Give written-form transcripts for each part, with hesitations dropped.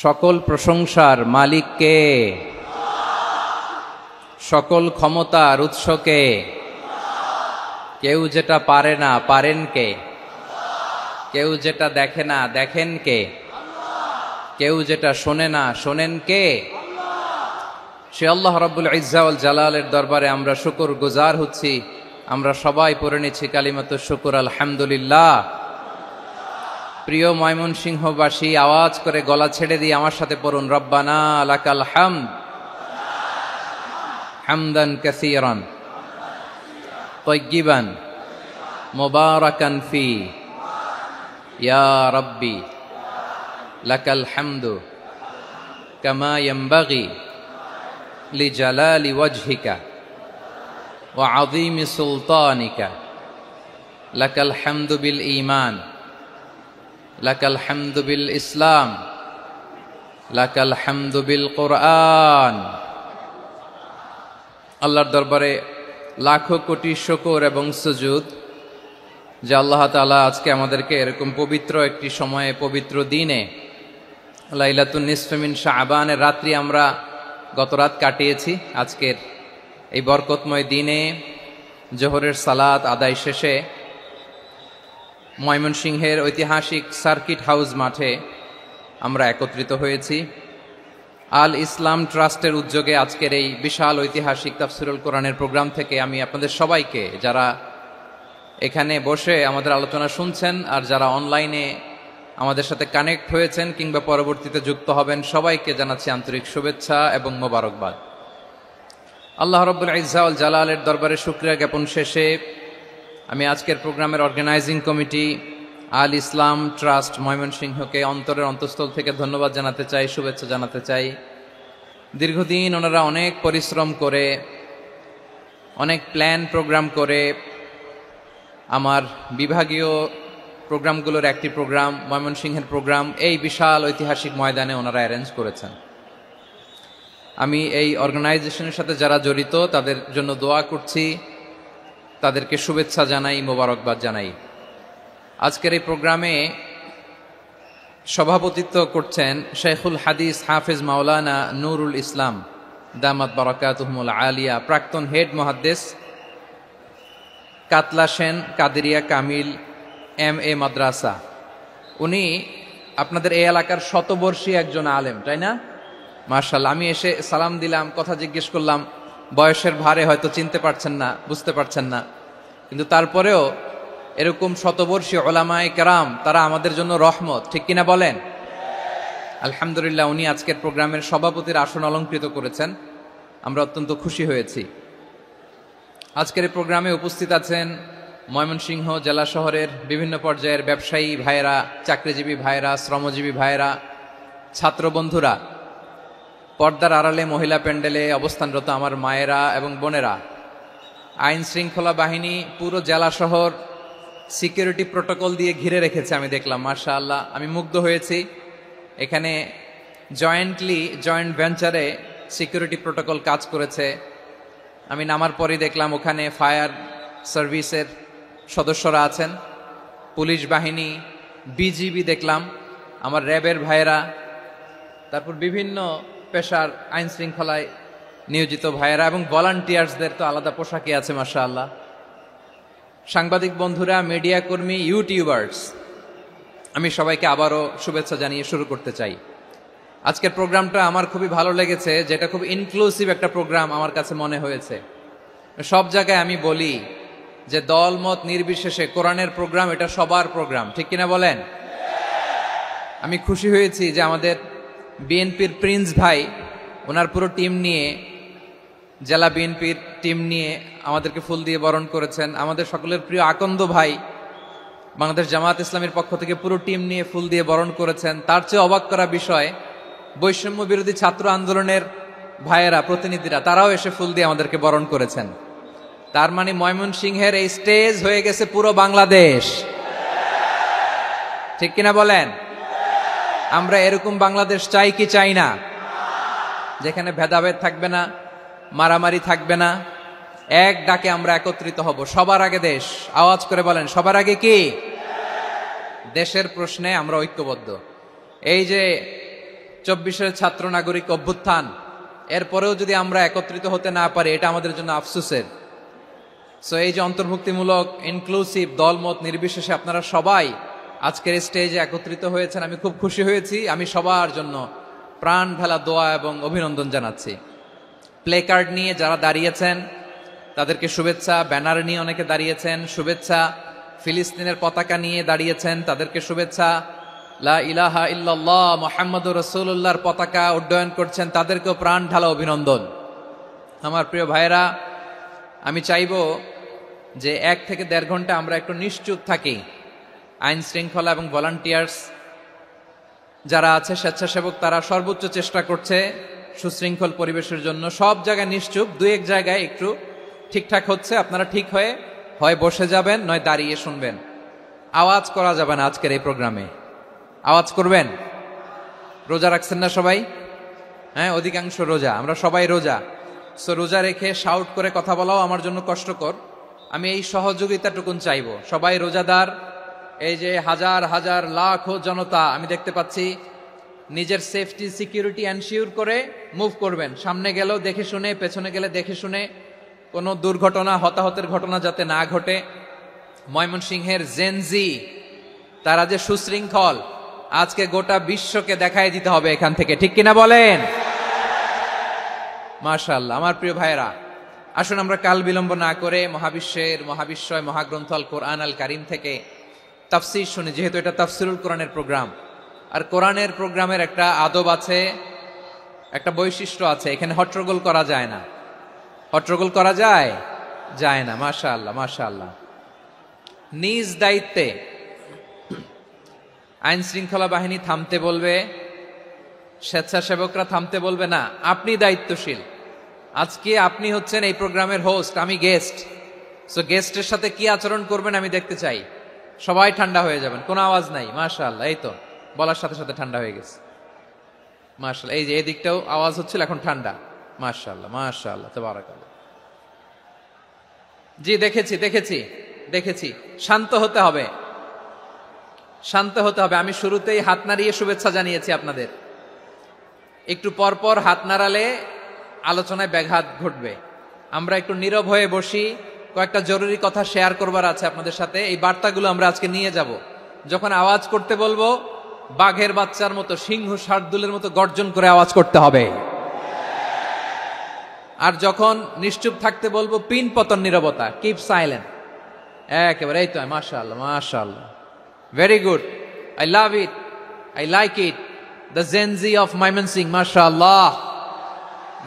সকল প্রশংসার মালিক কে? সকল ক্ষমতার উৎস কে? কেউ যেটা পারে না পারেন কে? কেউ যেটা দেখে না দেখেন কে? কেউ যেটা শোনে না শোনেন কে? সে আল্লাহ রাব্বুল ইজ্জা ওয়াল জালালের দরবারে আমরা শুকর গুজার হচ্ছি। আমরা সবাই পড়ে নিচ্ছি কালিমাতুশ শুকর, আলহামদুলিল্লাহ। প্রিয় ময়মনসিংহবাসী, আওয়াজ করে গলা ছেড়ে দিয়ে আমার সাথে পড়ুন, রব্বানা লাকাল হামদ হামদান কাসীরান তাইয়্যিবান মুবারাকান ফি ইয়া রাব্বি লাকাল হামদু কামা ইয়ানবাগি লিজালালি ওয়াজহিকা ওয়া আযীমি সুলতানিকা লাকাল হামদু বিল ঈমান লাকাল হামদু বিল ইসলাম লাকাল হামদু বিল কোরআন। আল্লাহর দরবারে লাখো কোটি শুকর এবং সুজুদ যে আল্লাহ তাআলা আজকে আমাদেরকে এরকম পবিত্র একটি সময়ে, পবিত্র দিনে, লাইলাতুন নিসফে মিন শাবানের রাত্রি আমরা গত রাত কাটিয়েছি। আজকের এই বরকতময় দিনে জোহরের সালাত আদায় শেষে ময়মনসিংহের ঐতিহাসিক সার্কিট হাউস মাঠে আমরা একত্রিত হয়েছি। আল ইসলাম ট্রাস্টের উদ্যোগে আজকের এই বিশাল ঐতিহাসিক তাফসিরুল কোরআনের প্রোগ্রাম থেকে আমি আপনাদের সবাইকে, যারা এখানে বসে আমাদের আলোচনা শুনছেন আর যারা অনলাইনে আমাদের সাথে কানেক্ট হয়েছেন কিংবা পরবর্তীতে যুক্ত হবেন, সবাইকে জানাচ্ছি আন্তরিক শুভেচ্ছা এবং মোবারকবাদ। আল্লাহ রাব্বুল ইজ্জা ওয়াল জালালের দরবারে শুকরিয়া জ্ঞাপন শেষে আমি আজকের প্রোগ্রামের অর্গানাইজিং কমিটি আল ইসলাম ট্রাস্ট ময়মনসিংহকে অন্তরের অন্তঃস্থল থেকে ধন্যবাদ জানাতে চাই, শুভেচ্ছা জানাতে চাই। দীর্ঘদিন ওনারা অনেক পরিশ্রম করে, অনেক প্ল্যান প্রোগ্রাম করে আমার বিভাগীয় প্রোগ্রামগুলোর একটি প্রোগ্রাম, ময়মনসিংহের প্রোগ্রাম, এই বিশাল ঐতিহাসিক ময়দানে ওনারা অ্যারেঞ্জ করেছেন। আমি এই অর্গানাইজেশনের সাথে যারা জড়িত তাদের জন্য দোয়া করছি, তাদেরকে শুভেচ্ছা জানাই, মোবারকবাদ জানাই। আজকের এই প্রোগ্রামে সভাপতিত্ব করছেন শেখুল হাদিস হাফেজ মাওলানা নুরুল ইসলাম দামাত বারাকাতুহুমুল আলিয়া, প্রাক্তন হেড মুহাদ্দিস, কাতলা সেন কাদেরিয়া কামিল MA মাদ্রাসা। উনি আপনাদের এই এলাকার শতবর্ষী একজন আলেম, তাই না? মাশাআল্লাহ। আমি এসে সালাম দিলাম, কথা জিজ্ঞেস করলাম, বয়সের ভারে হয়তো চিনতে পারছেন না, বুঝতে পারছেন না, কিন্তু তারপরেও এরকম শতবর্ষী উলামায়ে কেরাম, তারা আমাদের জন্য রহমত, ঠিক কিনা বলেন? আলহামদুলিল্লাহ। উনি আজকের প্রোগ্রামের সভাপতির আসন অলঙ্কৃত করেছেন, আমরা অত্যন্ত খুশি হয়েছি। আজকের এই প্রোগ্রামে উপস্থিত আছেন ময়মনসিংহ জেলা শহরের বিভিন্ন পর্যায়ের ব্যবসায়ী ভাইয়েরা, চাকরিজীবী ভাইয়েরা, শ্রমজীবী ভাইয়েরা, ছাত্র বন্ধুরা, পর্দার আড়ালে মহিলা প্যান্ডেলে অবস্থানরত আমার মায়েরা এবং বোনেরা, আইন শৃঙ্খলা বাহিনী পুরো জেলা শহর সিকিউরিটি প্রোটোকল দিয়ে ঘিরে রেখেছে, আমি দেখলাম, মাশাআল্লাহ। আমি মুগ্ধ হয়েছি। এখানে জয়েন্ট ভেঞ্চারে সিকিউরিটি প্রোটোকল কাজ করেছে। আমি নামার পরই দেখলাম ওখানে ফায়ার সার্ভিসের সদস্যরা আছেন, পুলিশ বাহিনী, বিজিবি দেখলাম, আমার র্যাবের ভাইয়েরা, তারপর বিভিন্ন পেশার আইন শৃঙ্খলায় নিয়োজিত ভাইয়েরা এবং ভলান্টিয়ার্সদের তো আলাদা পোশাকই আছে, মাশাআল্লাহ। সাংবাদিক বন্ধুরা, মিডিয়া কর্মী, ইউটিউবার্স, আমি সবাইকে আবারও শুভেচ্ছা জানিয়ে শুরু করতে চাই। আজকের প্রোগ্রামটা আমার খুবই ভালো লেগেছে, যেটা খুব ইনক্লুসিভ একটা প্রোগ্রাম আমার কাছে মনে হয়েছে। সব জায়গায় আমি বলি যে দল মত নির্বিশেষে কোরআনের প্রোগ্রাম এটা সবার প্রোগ্রাম, ঠিক কিনা বলেন? আমি খুশি হয়েছি যে আমাদের বিএনপির প্রিন্স ভাই ওনার পুরো টিম নিয়ে, জেলা বিএনপির টিম নিয়ে আমাদেরকে ফুল দিয়ে বরণ করেছেন। আমাদের সকলের প্রিয় আকন্দ ভাই বাংলাদেশ জামায়াত ইসলামীর পক্ষ থেকে পুরো টিম নিয়ে ফুল দিয়ে বরণ করেছেন। তার চেয়ে অবাক করা বিষয়, বৈষম্য বিরোধী ছাত্র আন্দোলনের ভাইয়েরা, প্রতিনিধিরা, তারাও এসে ফুল দিয়ে আমাদেরকে বরণ করেছেন। তার মানে ময়মনসিংহের এই স্টেজ হয়ে গেছে পুরো বাংলাদেশ, ঠিক কিনা বলেন? আমরা এরকম বাংলাদেশ চাই কি চাই না? যেখানে ভেদাভেদ থাকবে না, মারামারি থাকবে না, এক ডাকে আমরা একত্রিত হব। সবার আগে দেশ, আওয়াজ করে বলেন, সবার আগে কি? দেশের প্রশ্নে আমরা ঐক্যবদ্ধ। এই যে 24-এর ছাত্র নাগরিক অভ্যুত্থান, এরপরেও যদি আমরা একত্রিত হতে না পারি এটা আমাদের জন্য আফসোসের। সো এই যে অন্তর্ভুক্তিমূলক ইনক্লুসিভ দলমত নির্বিশেষে আপনারা সবাই আজকের স্টেজে একত্রিত হয়েছেন, আমি খুব খুশি হয়েছি। আমি সবার জন্য প্রাণ ঢালা দোয়া এবং অভিনন্দন জানাচ্ছি। প্লে কার্ড নিয়ে যারা দাঁড়িয়েছেন তাদেরকে শুভেচ্ছা, ব্যানার নিয়ে অনেকে দাঁড়িয়েছেন শুভেচ্ছা, ফিলিস্তিনের পতাকা নিয়ে দাঁড়িয়েছেন তাদেরকে শুভেচ্ছা, লা ইলাহা ইল্লাল্লাহ মুহাম্মাদুর রাসূলুল্লাহর পতাকা উড্ডয়ন করছেন তাদেরকেও প্রাণ ঢালা অভিনন্দন। আমার প্রিয় ভাইরা, আমি চাইবো যে 1 থেকে 1.5 ঘন্টা আমরা একটু নিশ্চুপ থাকি। আইন শৃঙ্খলা এবং ভলান্টিয়ার্স যারা আছে, স্বেচ্ছাসেবক, তারা সর্বোচ্চ চেষ্টা করছে সুশৃঙ্খল পরিবেশের জন্য। সব জায়গায় নিশ্চুপ, 2-1 জায়গায় একটু ঠিকঠাক হচ্ছে। আপনারা ঠিক হয়ে হয় বসে যাবেন, নয় দাঁড়িয়ে শুনবেন। আওয়াজ করা যাবে না আজকের এই প্রোগ্রামে। আওয়াজ করবেন? রোজা রাখছেন না সবাই? হ্যাঁ, অধিকাংশ রোজা, আমরা সবাই রোজা। সো রোজা রেখে শাউট করে কথা বলাও আমার জন্য কষ্টকর। আমি এই সহযোগিতাটুকুন চাইবো। সবাই রোজাদার, এই যে হাজার হাজার লাখো জনতা আমি দেখতে পাচ্ছি, নিজের সেফটি সিকিউরিটি এনশিওর করে মুভ করবেন। সামনে গেলেও দেখে শুনে, পেছনে গেলে দেখে শুনে, কোনো দুর্ঘটনা হতাহতের ঘটনা যাতে না ঘটে। ময়মনসিংহের জেনজি তারা যে সুশৃঙ্খল, আজকে গোটা বিশ্বকে দেখাই দিতে হবে এখান থেকে, ঠিক কিনা বলেন? মাশাআল্লাহ। আমার প্রিয় ভাইয়েরা, আসুন আমরা কাল বিলম্ব না করে মহাবিশ্বয় মহাগ্রন্থ আল কোরআন আল কারীম থেকে তাফসীর শুনি। যেহেতু এটা তাফসীরুল কোরআনের প্রোগ্রাম, আর কোরআনের প্রোগ্রামের একটা আদব আছে, একটা বৈশিষ্ট্য আছে। এখানে হট্টগোল করা যায় না। হট্টগোল করা যায় না। মাশাআল্লাহ মাশাআল্লাহ। নিজ দায়িত্বে আইন শৃঙ্খলা বাহিনী থামতে বলবে, স্বেচ্ছাসেবকরা থামতে বলবে না। আপনি দায়িত্বশীল। আজকে আপনি হচ্ছেন এই প্রোগ্রামের হোস্ট, আমি গেস্ট। সো গেস্টের সাথে কি আচরণ করবেন আমি দেখতে চাই। সবাই ঠান্ডা হয়ে যাবেন, কোনো আওয়াজ নাই। মাশাআল্লাহ, এই তো বলার সাথে সাথে ঠান্ডা হয়ে গেছে। মাশাআল্লাহ, এই যে এদিকটাও আওয়াজ হচ্ছিল, এখন ঠান্ডা। মাশাআল্লাহ মাশাআল্লাহ, তাবারাকাল্লাহ। জি, দেখেছি। শান্ত হতে হবে, শান্ত হতে হবে। আমি শুরুতেই হাত নাড়িয়ে শুভেচ্ছা জানিয়েছি আপনাদের। একটু পরপর হাত নাড়ালে আলোচনায় ব্যাঘাত ঘটবে। আমরা একটু নীরব হয়ে বসি, কয়েকটা জরুরি কথা শেয়ার করবার আছে আপনাদের সাথে। এই বার্তাগুলো আমরা আজকে নিয়ে যাব। যখন আওয়াজ করতে বলবো, বাঘের বাচ্চার মতো, সিংহ শার্দুলের মতো গর্জন করে আওয়াজ করতে হবে। আর যখন নিশ্চুপ থাকতে বলবো, পিন পতন নীরবতা, কিপ সাইলেন্ট। একেবারে এই তো। মাশাআল্লাহ মাশাআল্লাহ, very good, I love it, I like it. The Gen Z of Mymensingh, মাশাআল্লাহ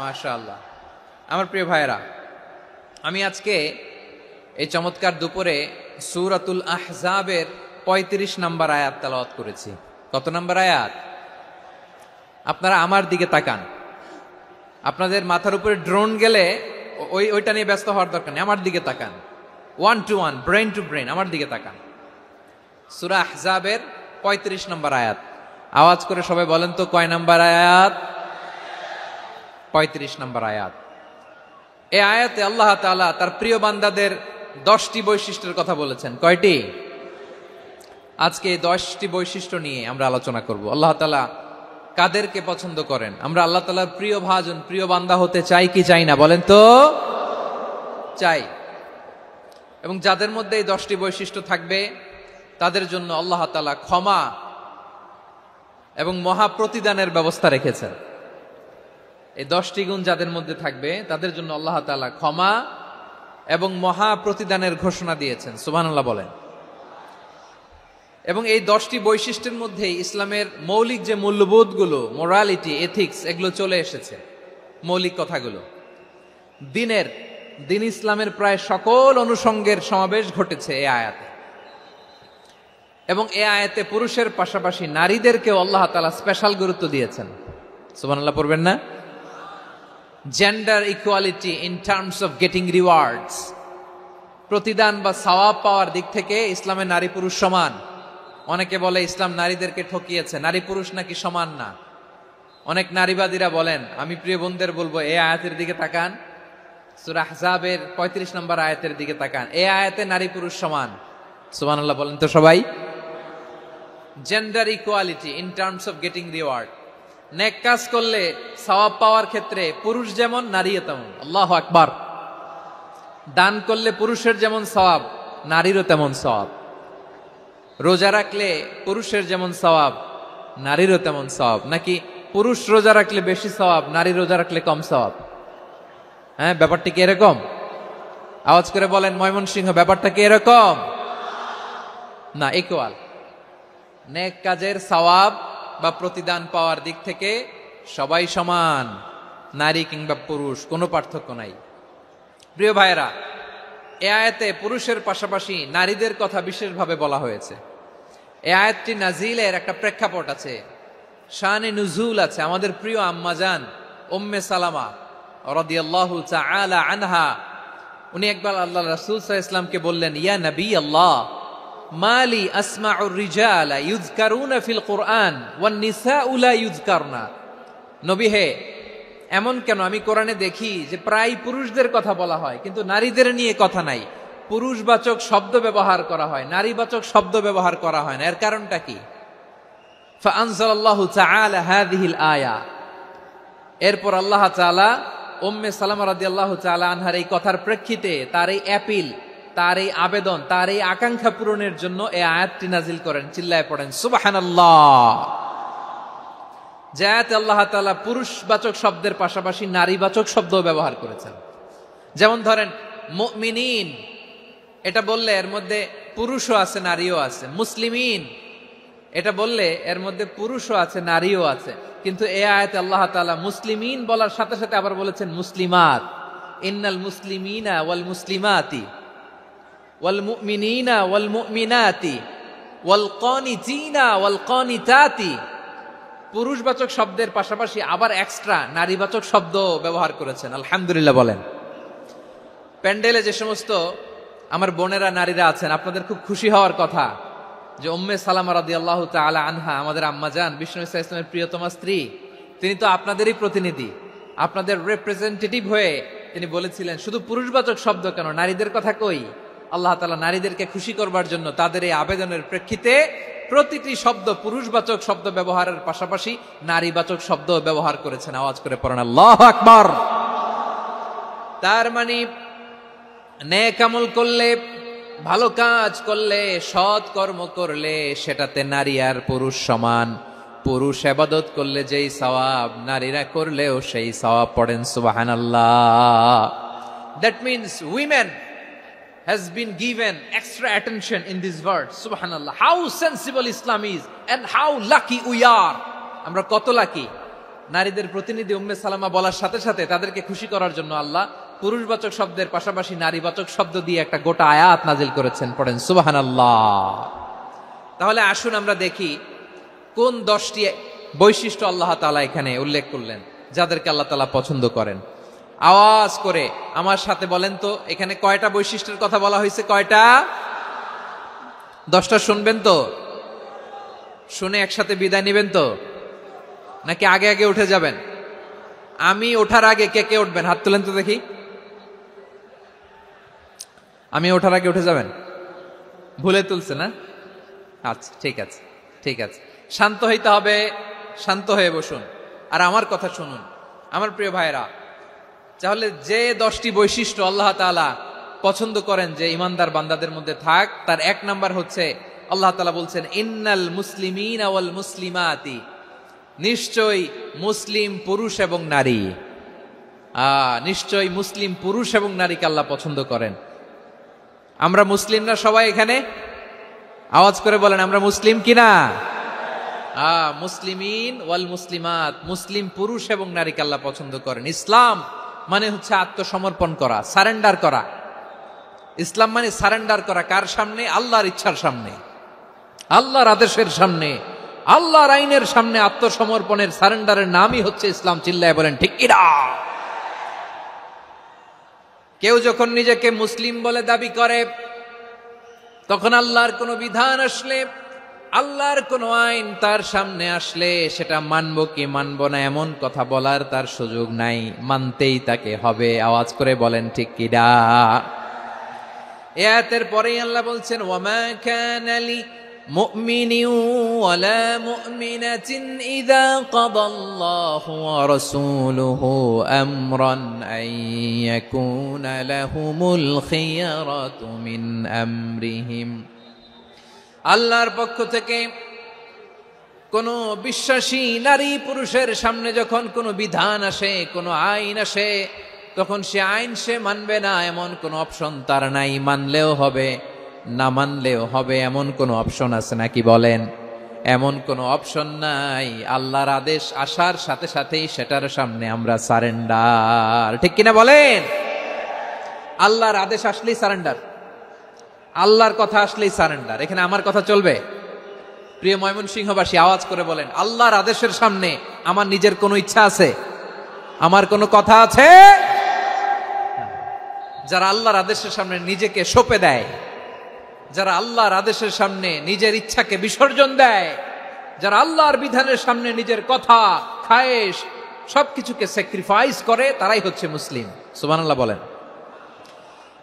মাশাআল্লাহ। আমার প্রিয় ভাইয়েরা, আমি আজকে এই চমৎকার দুপুরে সূরাতুল আহজাবের 35 নম্বর আয়াত তেলাওয়াত করেছি। কত নম্বর আয়াত? আপনারা আমার দিকে তাকান। আপনাদের মাথার উপরে ড্রোন গেলে ওইটা নিয়ে ব্যস্ত হওয়ার দরকার নেই। আমার দিকে তাকান। 1 to 1, ব্রেন টু ব্রেন, আমার দিকে তাকান। সূরা আহজাবের 35 নম্বর আয়াত। আওয়াজ করে সবাই বলেন তো, কয় নম্বর আয়াত? 35 নম্বর আয়াত। এই আয়াতে আল্লাহ তাআলা তার প্রিয় বান্দাদের 10টি বৈশিষ্ট্যের কথা বলেছেন। কয়টি? আজকে এই 10টি বৈশিষ্ট্য নিয়ে আমরা আলোচনা করব। আল্লাহ তাআলা কাদেরকে পছন্দ করেন? আমরা আল্লাহ তাআলার প্রিয় ভাজন, প্রিয় বান্দা হতে চাই কি চাই না? বলেন তো। চাই। এবং যাদের মধ্যে এই 10টি বৈশিষ্ট্য থাকবে তাদের জন্য আল্লাহ তাআলা ক্ষমা এবং মহা প্রতিদানের ব্যবস্থা রেখেছেন। এই 10টি গুণ যাদের মধ্যে থাকবে তাদের জন্য আল্লাহ তাআলা ক্ষমা এবং মহা প্রতিদানের ঘোষণা দিয়েছেন। সুবহানাল্লাহ বলেন। এবং এই 10টি বৈশিষ্ট্যের মধ্যে ইসলামের মৌলিক যে মূল্যবোধগুলো, মোরালিটি, এথিক্স, এগুলো চলে এসেছে। মৌলিক কথাগুলো দিন ইসলামের প্রায় সকল অনুষঙ্গের সমাবেশ ঘটেছে এই আয়াতে। এবং এই আয়াতে পুরুষের পাশাপাশি নারীদেরকেও আল্লাহ তাআলা স্পেশাল গুরুত্ব দিয়েছেন। সুবহানাল্লাহ পড়বেন না? Gender equality in terms of getting rewards, প্রতিদান বা সওয়াব পাওয়ার দিক থেকে ইসলামে নারী পুরুষ সমান। অনেকে বলে ইসলাম নারীদেরকে ঠকিয়েছে, নারী পুরুষ নাকি সমান না। অনেক নারীবাদীরা বলেন, আমি প্রিয় বোনদের বলবো, এই আয়াতের দিকে তাকান, সূরা আহজাবের 35 নম্বর আয়াতের দিকে তাকান। এই আয়াতে নারী পুরুষ সমান। সুবহানাল্লাহ বলেন তো সবাই। Gender equality in terms of getting reward. নেক কাজ করলে সওয়াব পাওয়ার ক্ষেত্রে পুরুষ যেমন নারীও তেমন। আল্লাহু আকবার। দান করলে পুরুষের যেমন সওয়াব, নারীরও তেমন সওয়াব। রোজা রাখলে পুরুষের যেমন সওয়াব, নারীরও তেমন সওয়াব। নাকি পুরুষ রোজা রাখলে বেশি সওয়াব, নারী রোজা রাখলে কম সওয়াব? হ্যাঁ, ব্যাপারটা কি এরকম? আওয়াজ করে বলেন ময়মনসিংহ, ব্যাপারটা কি এরকম? না, ইকুয়াল। নেক কাজের সওয়াব বা প্রতিদান পাওয়ার দিক থেকে সবাই সমান, নারী কিংবা পুরুষ, কোনো পার্থক্য নাই। প্রিয় ভাইয়েরা, এ আয়াতে পুরুষের পাশাপাশি নারীদের কথা বিশেষভাবে বলা হয়েছে। এই আয়াতটি নাজিলের একটা প্রেক্ষাপট আছে, শানে নুজুল আছে। আমাদের প্রিয় আম্মাজান উম্মে সালামা রাদিয়াল্লাহু তাআলা আনহা, উনি একবার আল্লাহ রাসূল সাল্লাল্লাহু আলাইহি ওয়াসাল্লামকে বললেন, ইয়া নবী আল্লাহ, মালি আসমাউর রিজালা ইউযকারুনা ফিল কুরআন ওয়ান নিসাউ লা ইউযকারনা। নবী হে, এমন কেন আমি কোরআনে দেখি যে প্রায় পুরুষদের কথা বলা হয় কিন্তু নারীদের নিয়ে কথা নাই। পুরুষবাচক শব্দ ব্যবহার করা হয়, নারীবাচক শব্দ ব্যবহার করা হয় না, এর কারণটা কি? ফাআনজালাল্লাহু তাআলা হাযিহিল আয়া। এরপর আল্লাহ তাআলা উম্মে সালামা রাদিয়াল্লাহু তাআলা আনহার এই কথার প্রেক্ষিতে, তার এই অ্যাপিল, তার এই আবেদন, তার এই আকাঙ্ক্ষা পূরণের জন্য এই আয়াতটি নাজিল করেন। চিল্লায় পড়েন সুবহানাল্লাহ। যে আয়াতে আল্লাহ তাআলা পুরুষবাচক শব্দের পাশাপাশি নারীবাচক শব্দ ব্যবহার করেছেন। যেমন ধরেন মুমিনিন, এটা বললে এর মধ্যে পুরুষও আছে নারীও আছে। মুসলিমিন, এটা বললে এর মধ্যে পুরুষও আছে নারীও আছে। কিন্তু এই আয়াতে আল্লাহ তাআলা মুসলিমিন বলার সাথে সাথে আবার বলেছেন মুসলিমাত। ইন্নাল মুসলিমিনা ওয়াল মুসলিমাতি ওয়াল মুমিনিনা ওয়াল মুমিনাতি ওয়াল কানিতিনা ওয়াল কানিতাতি। পুরুষবাচক শব্দের পাশাপাশি আবার এক্সট্রা নারীবাচক শব্দ ব্যবহার করেছেন। আলহামদুলিল্লাহ বলেন। প্যান্ডেলে যে সমস্ত আমার বোনেরা নারীরা আছেন, আপনাদের খুব খুশি হওয়ার কথা যে উম্মে সালামা রাদিয়াল্লাহু তাআলা আনহা, আমাদের আম্মাজান বিষ্ণু ইসা ইসলামের প্রিয়তমা স্ত্রী, তিনি তো আপনাদেরই প্রতিনিধি, আপনাদের রিপ্রেজেন্টেটিভ হয়ে তিনি বলেছিলেন শুধু পুরুষবাচক শব্দ কেন, নারীদের কথা কই। আল্লাহ তাআলা নারীদেরকে খুশি করবার জন্য তাদের এই আবেদনের প্রেক্ষিতে প্রতিটি শব্দ পুরুষবাচক শব্দ ব্যবহারের পাশাপাশি নারীবাচক শব্দ ব্যবহার করেছেন। আওয়াজ করে পড়েন আল্লাহু আকবার। তার মানে নেক আমল করলে, ভালো কাজ করলে, সৎ কর্ম করলে সেটাতে নারী আর পুরুষ সমান। পুরুষ ইবাদত করলে যেই সওয়াব, নারীরা করলেও সেই সওয়াব। পড়েন সুবহানাল্লাহ। That means women has been given extra attention in this verse. Subhanallah. How sensible Islam is and how lucky we are. আমরা কত লাকি। নারীদের প্রতিনিধি উম্মে সালামা বলার সাথে সাথে তাদেরকে খুশি করার জন্য আল্লাহ পুরুষবাচক শব্দের পাশাপাশি নারীবাচক শব্দ দিয়ে একটা গোটা আয়াত নাজিল করেছেন। পড়েন সুবহানাল্লাহ। তাহলে আসুন আমরা দেখি কোন 10টি বৈশিষ্ট্য আল্লাহ তাআলা এখানে উল্লেখ করলেন যাদেরকে আল্লাহ তাআলা পছন্দ করেন। আওয়াজ করে আমার সাথে বলেন তো, এখানে কয়টা বৈশিষ্ট্যের কথা বলা হয়েছে? কয়টা? 10টা শুনবেন তো? শুনে একসাথে বিদায় নেবেন তো, নাকি আগে আগে উঠে যাবেন? আমি ওঠার আগে কে কে উঠবেন? হাত তুলেন তো দেখি। আমি ওঠার আগে উঠে যাবেন? ভুলে তুলছে না? আচ্ছা, ঠিক আছে, ঠিক আছে। শান্ত হইতে হবে, শান্ত হয়ে বসুন আর আমার কথা শুনুন। আমার প্রিয় ভাইরা, তাহলে যে 10টি বৈশিষ্ট্য আল্লাহ তাআলা পছন্দ করেন যে ইমানদার বান্দাদের মধ্যে থাক, তার 1 নাম্বার হচ্ছে আল্লাহ তাআলা বলছেন ইন্নাল মুসলিমিনা ওয়াল মুসলিমাতি। নিশ্চয়ই মুসলিম পুরুষ এবং নারী, নিশ্চয়ই মুসলিম পুরুষ এবং নারীকে আল্লাহ পছন্দ করেন। আমরা মুসলিমরা সবাই এখানে? আওয়াজ করে বলেন আমরা মুসলিম কিনা? মুসলিমিন ওয়াল মুসলিমাত, মুসলিম পুরুষ এবং নারীকে আল্লাহ পছন্দ করেন। ইসলাম মানে হচ্ছে আত্মসমর্পণ করা, সারেন্ডার করা। ইসলাম মানে সারেন্ডার করা। কার সামনে? আল্লাহর ইচ্ছার সামনে, আল্লাহর আদেশের সামনে, আল্লাহর আইনের সামনে আত্মসমর্পণের, সারেন্ডারের নামই হচ্ছে ইসলাম। চিল্লায় বলেন ঠিক কিনা? কেউ যখন নিজেকে মুসলিম বলে দাবি করে, তখন আল্লাহর কোনো বিধান আসলে, আল্লাহর কোনো আইন তার সামনে আসলে সেটা মানবো কি মানবো না এমন কথা বলার তার সুযোগ নাই, মানতেই তাকে হবে। আওয়াজ করে বলেন ঠিক কিনা? এই আয়াতের পরেই আল্লাহ বলছেন ওয়ামা কানা লি مؤمن ولا مؤمنة إذا قضى الله ورسوله أمرا أن يكون لهم الخيرة من أمرهم আল্লাহর পক্ষ থেকে কোন বিশ্বাসী নারী পুরুষের সামনে যখন কোনো বিধান আসে, কোনো আইন আসে, তখন সে আইন সে মানবে না এমন কোনো অপশন তার নাই। মানলেও হবে, না মানলেও হবে, এমন কোনো অপশন আছে নাকি বলেন? এমন কোনো অপশন নাই। আল্লাহর আদেশ আসার সাথে সাথেই সেটার সামনে আমরা সারেন্ডার। ঠিক কিনা বলেন? আল্লাহর আদেশ আসলেই সারেন্ডার, আল্লাহর কথা আসলেই সারেন্ডার। এখানে আমার কথা চলবে? প্রিয় ময়মনসিংহবাসী, আওয়াজ করে বলেন, আল্লাহর আদেশের সামনে আমার নিজের কোনো ইচ্ছা আছে? আমার কোনো কথা আছে? যারা আল্লাহর আদেশের সামনে নিজেকে সঁপে দেয়, যারা আল্লাহর আদেশের সামনে নিজের ইচ্ছাকে বিসর্জন দেয়, যারা আল্লাহর বিধানের সামনে নিজের কথা, খায়েশ সবকিছুকে স্যাক্রিফাইস করে, তারাই হচ্ছে মুসলিম। সুবহানাল্লাহ বলেন।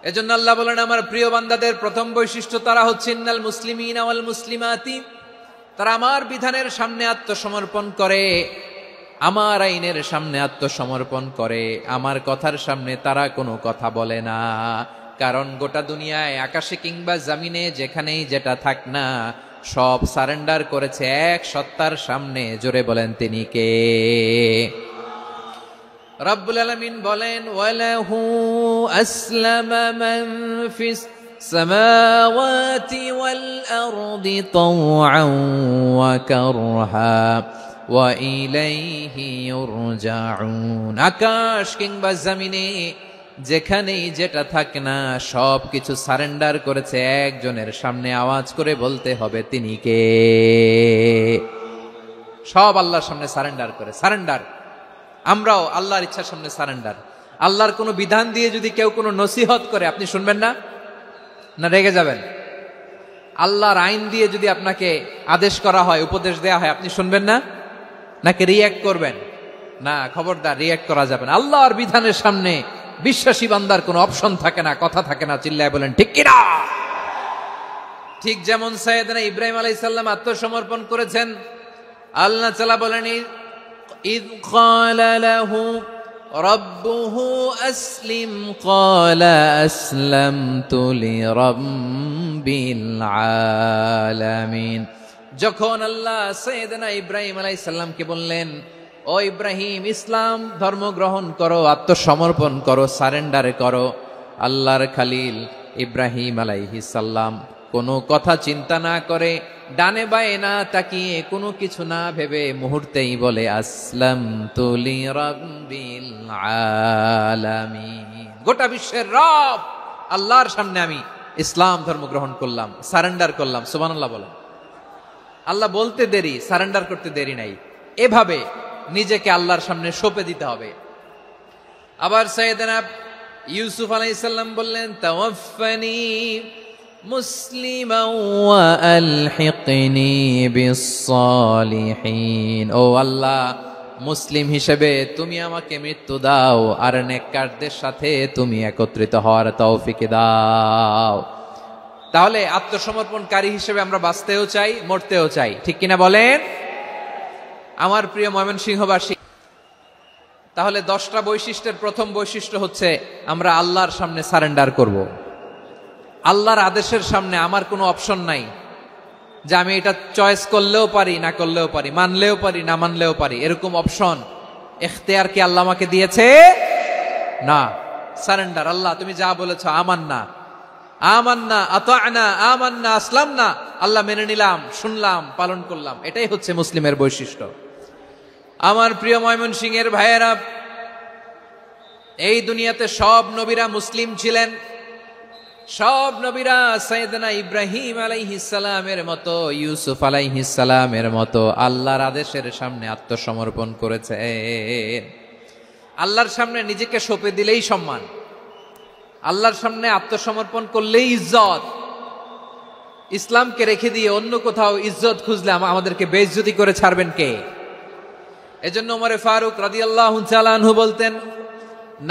এজন্য আল্লাহ বলেন, আমার প্রিয় বান্দাদের প্রথম বৈশিষ্ট্য তারা হচ্ছে ইন্নাল মুসলিমিনা ওয়াল মুসলিমাতি, তারা আমার বিধানের সামনে আত্মসমর্পণ করে, আমার আইনের সামনে আত্মসমর্পণ করে, আমার কথার সামনে তারা কোনো কথা বলে না। কারণ গোটা দুনিয়ায় আকাশে কিংবা জমিনে যেখানেই যেটা থাক না, সব সারেন্ডার করেছে এক সত্তার সামনে। জোরে বলেন, তিনি কে? রব্বুল আলামিন বলেন, ওয়ালাহু আসলামা মান ফিস সামাওয়াতি ওয়াল আরদি তাওআন ওয়া কারহা ওয়া ইলাইহি ইউরজাউন। আকাশ কিংবা জমিনে যেখানেই যেটা থাকে না, সব কিছু সারেন্ডার করেছে একজনের সামনে। আওয়াজ করে বলতে হবে, তিনি কে? সব আল্লাহর সামনে সারেন্ডার করে। সারেন্ডার। আমরাও আল্লাহর ইচ্ছার সামনে সারেন্ডার। আল্লাহর কোনো বিধান দিয়ে যদি কেউ কোনো নসিহত করে, আপনি শুনবেন না? না রেগে যাবেন? আল্লাহর আইন দিয়ে যদি আপনাকে আদেশ করা হয়, উপদেশ দেয়া হয়, আপনি শুনবেন না? নাকি রিয়্যাক্ট করবেন? না, খবরদার, রিয়্যাক্ট করা যাবে না। আল্লাহর বিধানের সামনে বিশ্বাসী বান্দার কোনো অপশন থাকে না, কথা থাকে না। চিল্লায় বলেন, ঠিক কিনা? ঠিক যেমন সাইয়েদনা ইব্রাহিম আলাইহিস সালাম আত্মসমর্পণ করেছেন। আল্লাহ তাআলা বলেন, ইয ক্বালা লাহু রাব্বুহু আসলিম ক্বালা আসলামতু লিরাব্বিল আলামিন। যখন আল্লাহ সাইয়েদনা ইব্রাহিম আলাইহিস সালামকে বললেন, ও ইব্রাহিম, ইসলাম ধর্ম গ্রহণ করো, আত্মসমর্পণ করো, সারেন্ডার করো, আল্লাহর খালিল ইব্রাহিম আলাইহিস সালাম কোনো কথা চিন্তা না করে, ডানে বায়ে না তাকিয়ে, কোনো কিছু না ভেবে মুহূর্তেই বলে, আসলামতু লিরাব্বিল আলামিন। গোটা বিশ্বের রব আল্লাহর সামনে আমি ইসলাম ধর্ম গ্রহণ করলাম, সারেন্ডার করলাম। সুবহানাল্লাহ বলেন। আল্লাহ বলতে দেরি, সারেন্ডার করতে দেরি নাই। এভাবে নিজেকে আল্লাহর সামনে সঁপে দিতে হবে। আবার সাইয়েদনা ইউসুফ আলাইহিস সালাম বললেন, তাওয়াফফানি মুসলিমান ওয়া আলহিকনি বিস সালিহিন। ও আল্লাহ, মুসলিম হিসেবে তুমি আমাকে মৃত্যু দাও, আর নেককারদের সাথে তুমি একত্রিত হওয়ার তৌফিক দাও। তাহলে আত্মসমর্পণকারী হিসেবে আমরা বাঁচতেও চাই, মরতেও চাই। ঠিক কিনা বলেন? আমার প্রিয় ময়মনসিংহবাসী, তাহলে 10টা বৈশিষ্ট্যের প্রথম বৈশিষ্ট্য হচ্ছে আমরা আল্লাহর সামনে সারেন্ডার করব। আল্লাহর আদেশের সামনে আমার কোনো অপশন নাই যে আমি এটা চয়েস করলেও পারি, না করলেও পারি, মানলেও পারি, না মানলেও পারি। এরকম অপশন, এখতিয়ার কি আল্লাহ আমাকে দিয়েছে? না। সারেন্ডার। আল্লাহ তুমি যা বলেছো, আমান্না আমান্না আতা'না আমান্না আসলামনা, আল্লাহ মেনে নিলাম, শুনলাম, পালন করলাম। এটাই হচ্ছে মুসলিমের বৈশিষ্ট্য। আমার প্রিয় ময়মনসিংহের ভাইয়েরা, এই দুনিয়াতে সব নবীরা মুসলিম ছিলেন। সব নবীরা সাইয়েদনা ইব্রাহিম আলাইহিস সালামের মতো, ইউসুফ আলাইহিস সালামের মতো আল্লাহর আদেশের সামনে আত্মসমর্পণ করেছে। আল্লাহর সামনে নিজেকে সঁপে দিলেই সম্মান, আল্লাহর সামনে আত্মসমর্পণ করলেই ইজ্জত। ইসলামকে রেখে দিয়ে অন্য কোথাও ইজ্জত খুঁজলে আমাদেরকে বেইজ্জতি করে ছাড়বেন কে? এজন্য ওমরে ফারুক রাদিয়াল্লাহু তাআলা আনহু বলতেন,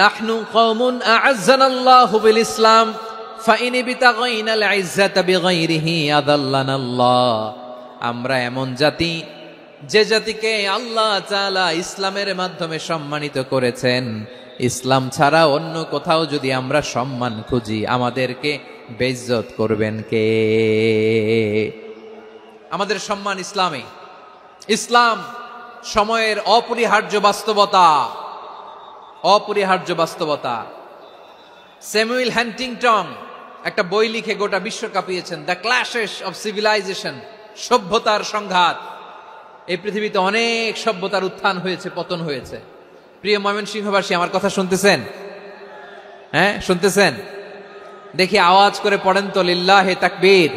নাহনু কওমুন আ'আজ্জানাল্লাহু বিল ইসলাম ফাইন বিতাগাইনাল ইজ্জাতা বিগাইরিহি আযাল্লানাল্লাহ। আমরা এমন জাতি, যে জাতিকে আল্লাহ তাআলা ইসলামের মাধ্যমে সম্মানিত করেছেন, ইসলাম ছাড়া অন্য কোথাও যদি আমরা সম্মান খুঁজি, আমাদেরকে বেইজ্জত করবেন কে? আমাদের সম্মান ইসলামে। ইসলাম সময়ের অপরিহার্য বাস্তবতা, অপরিহার্য বাস্তবতা। স্যামুয়েল হ্যান্টিংটন একটা বই লিখে গোটা বিশ্ব কাঁপিয়েছেন, দ্য ক্ল্যাশেস অফ সিভিলাইজেশন, সভ্যতার সংঘাত। এই পৃথিবীতে অনেক সভ্যতার উত্থান হয়েছে, পতন হয়েছে। প্রিয় ময়মনসিংহবাসী, আমার কথা শুনতেছেন? হ্যাঁ, শুনতেছেন? দেখি আওয়াজ করে পড়েন তো, লিল্লাহে তাকবীর।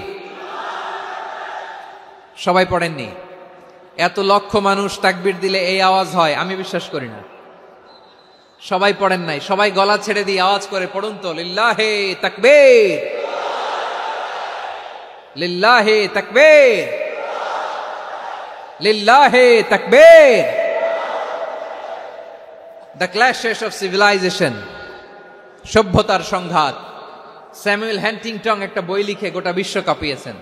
সবাই পড়েননি? এত লক্ষ মানুষ তাকবীর দিলে এই আওয়াজ হয়? আমি বিশ্বাস করি না। সবাই পড়েন নাই। সবাই গলা ছেড়ে দিয়ে আওয়াজ করে পড়ুন তো, লিল্লাহে তাকবীর, লিল্লাহে তাকবীর, লিল্লাহে তাকবীর। দ্য ক্ল্যাশেস অফ সিভিলাইজেশন, সভ্যতার সংঘাত। স্যামুয়েল হ্যান্টিংটন একটা বই লিখে গোটা বিশ্ব কাঁপিয়েছেন।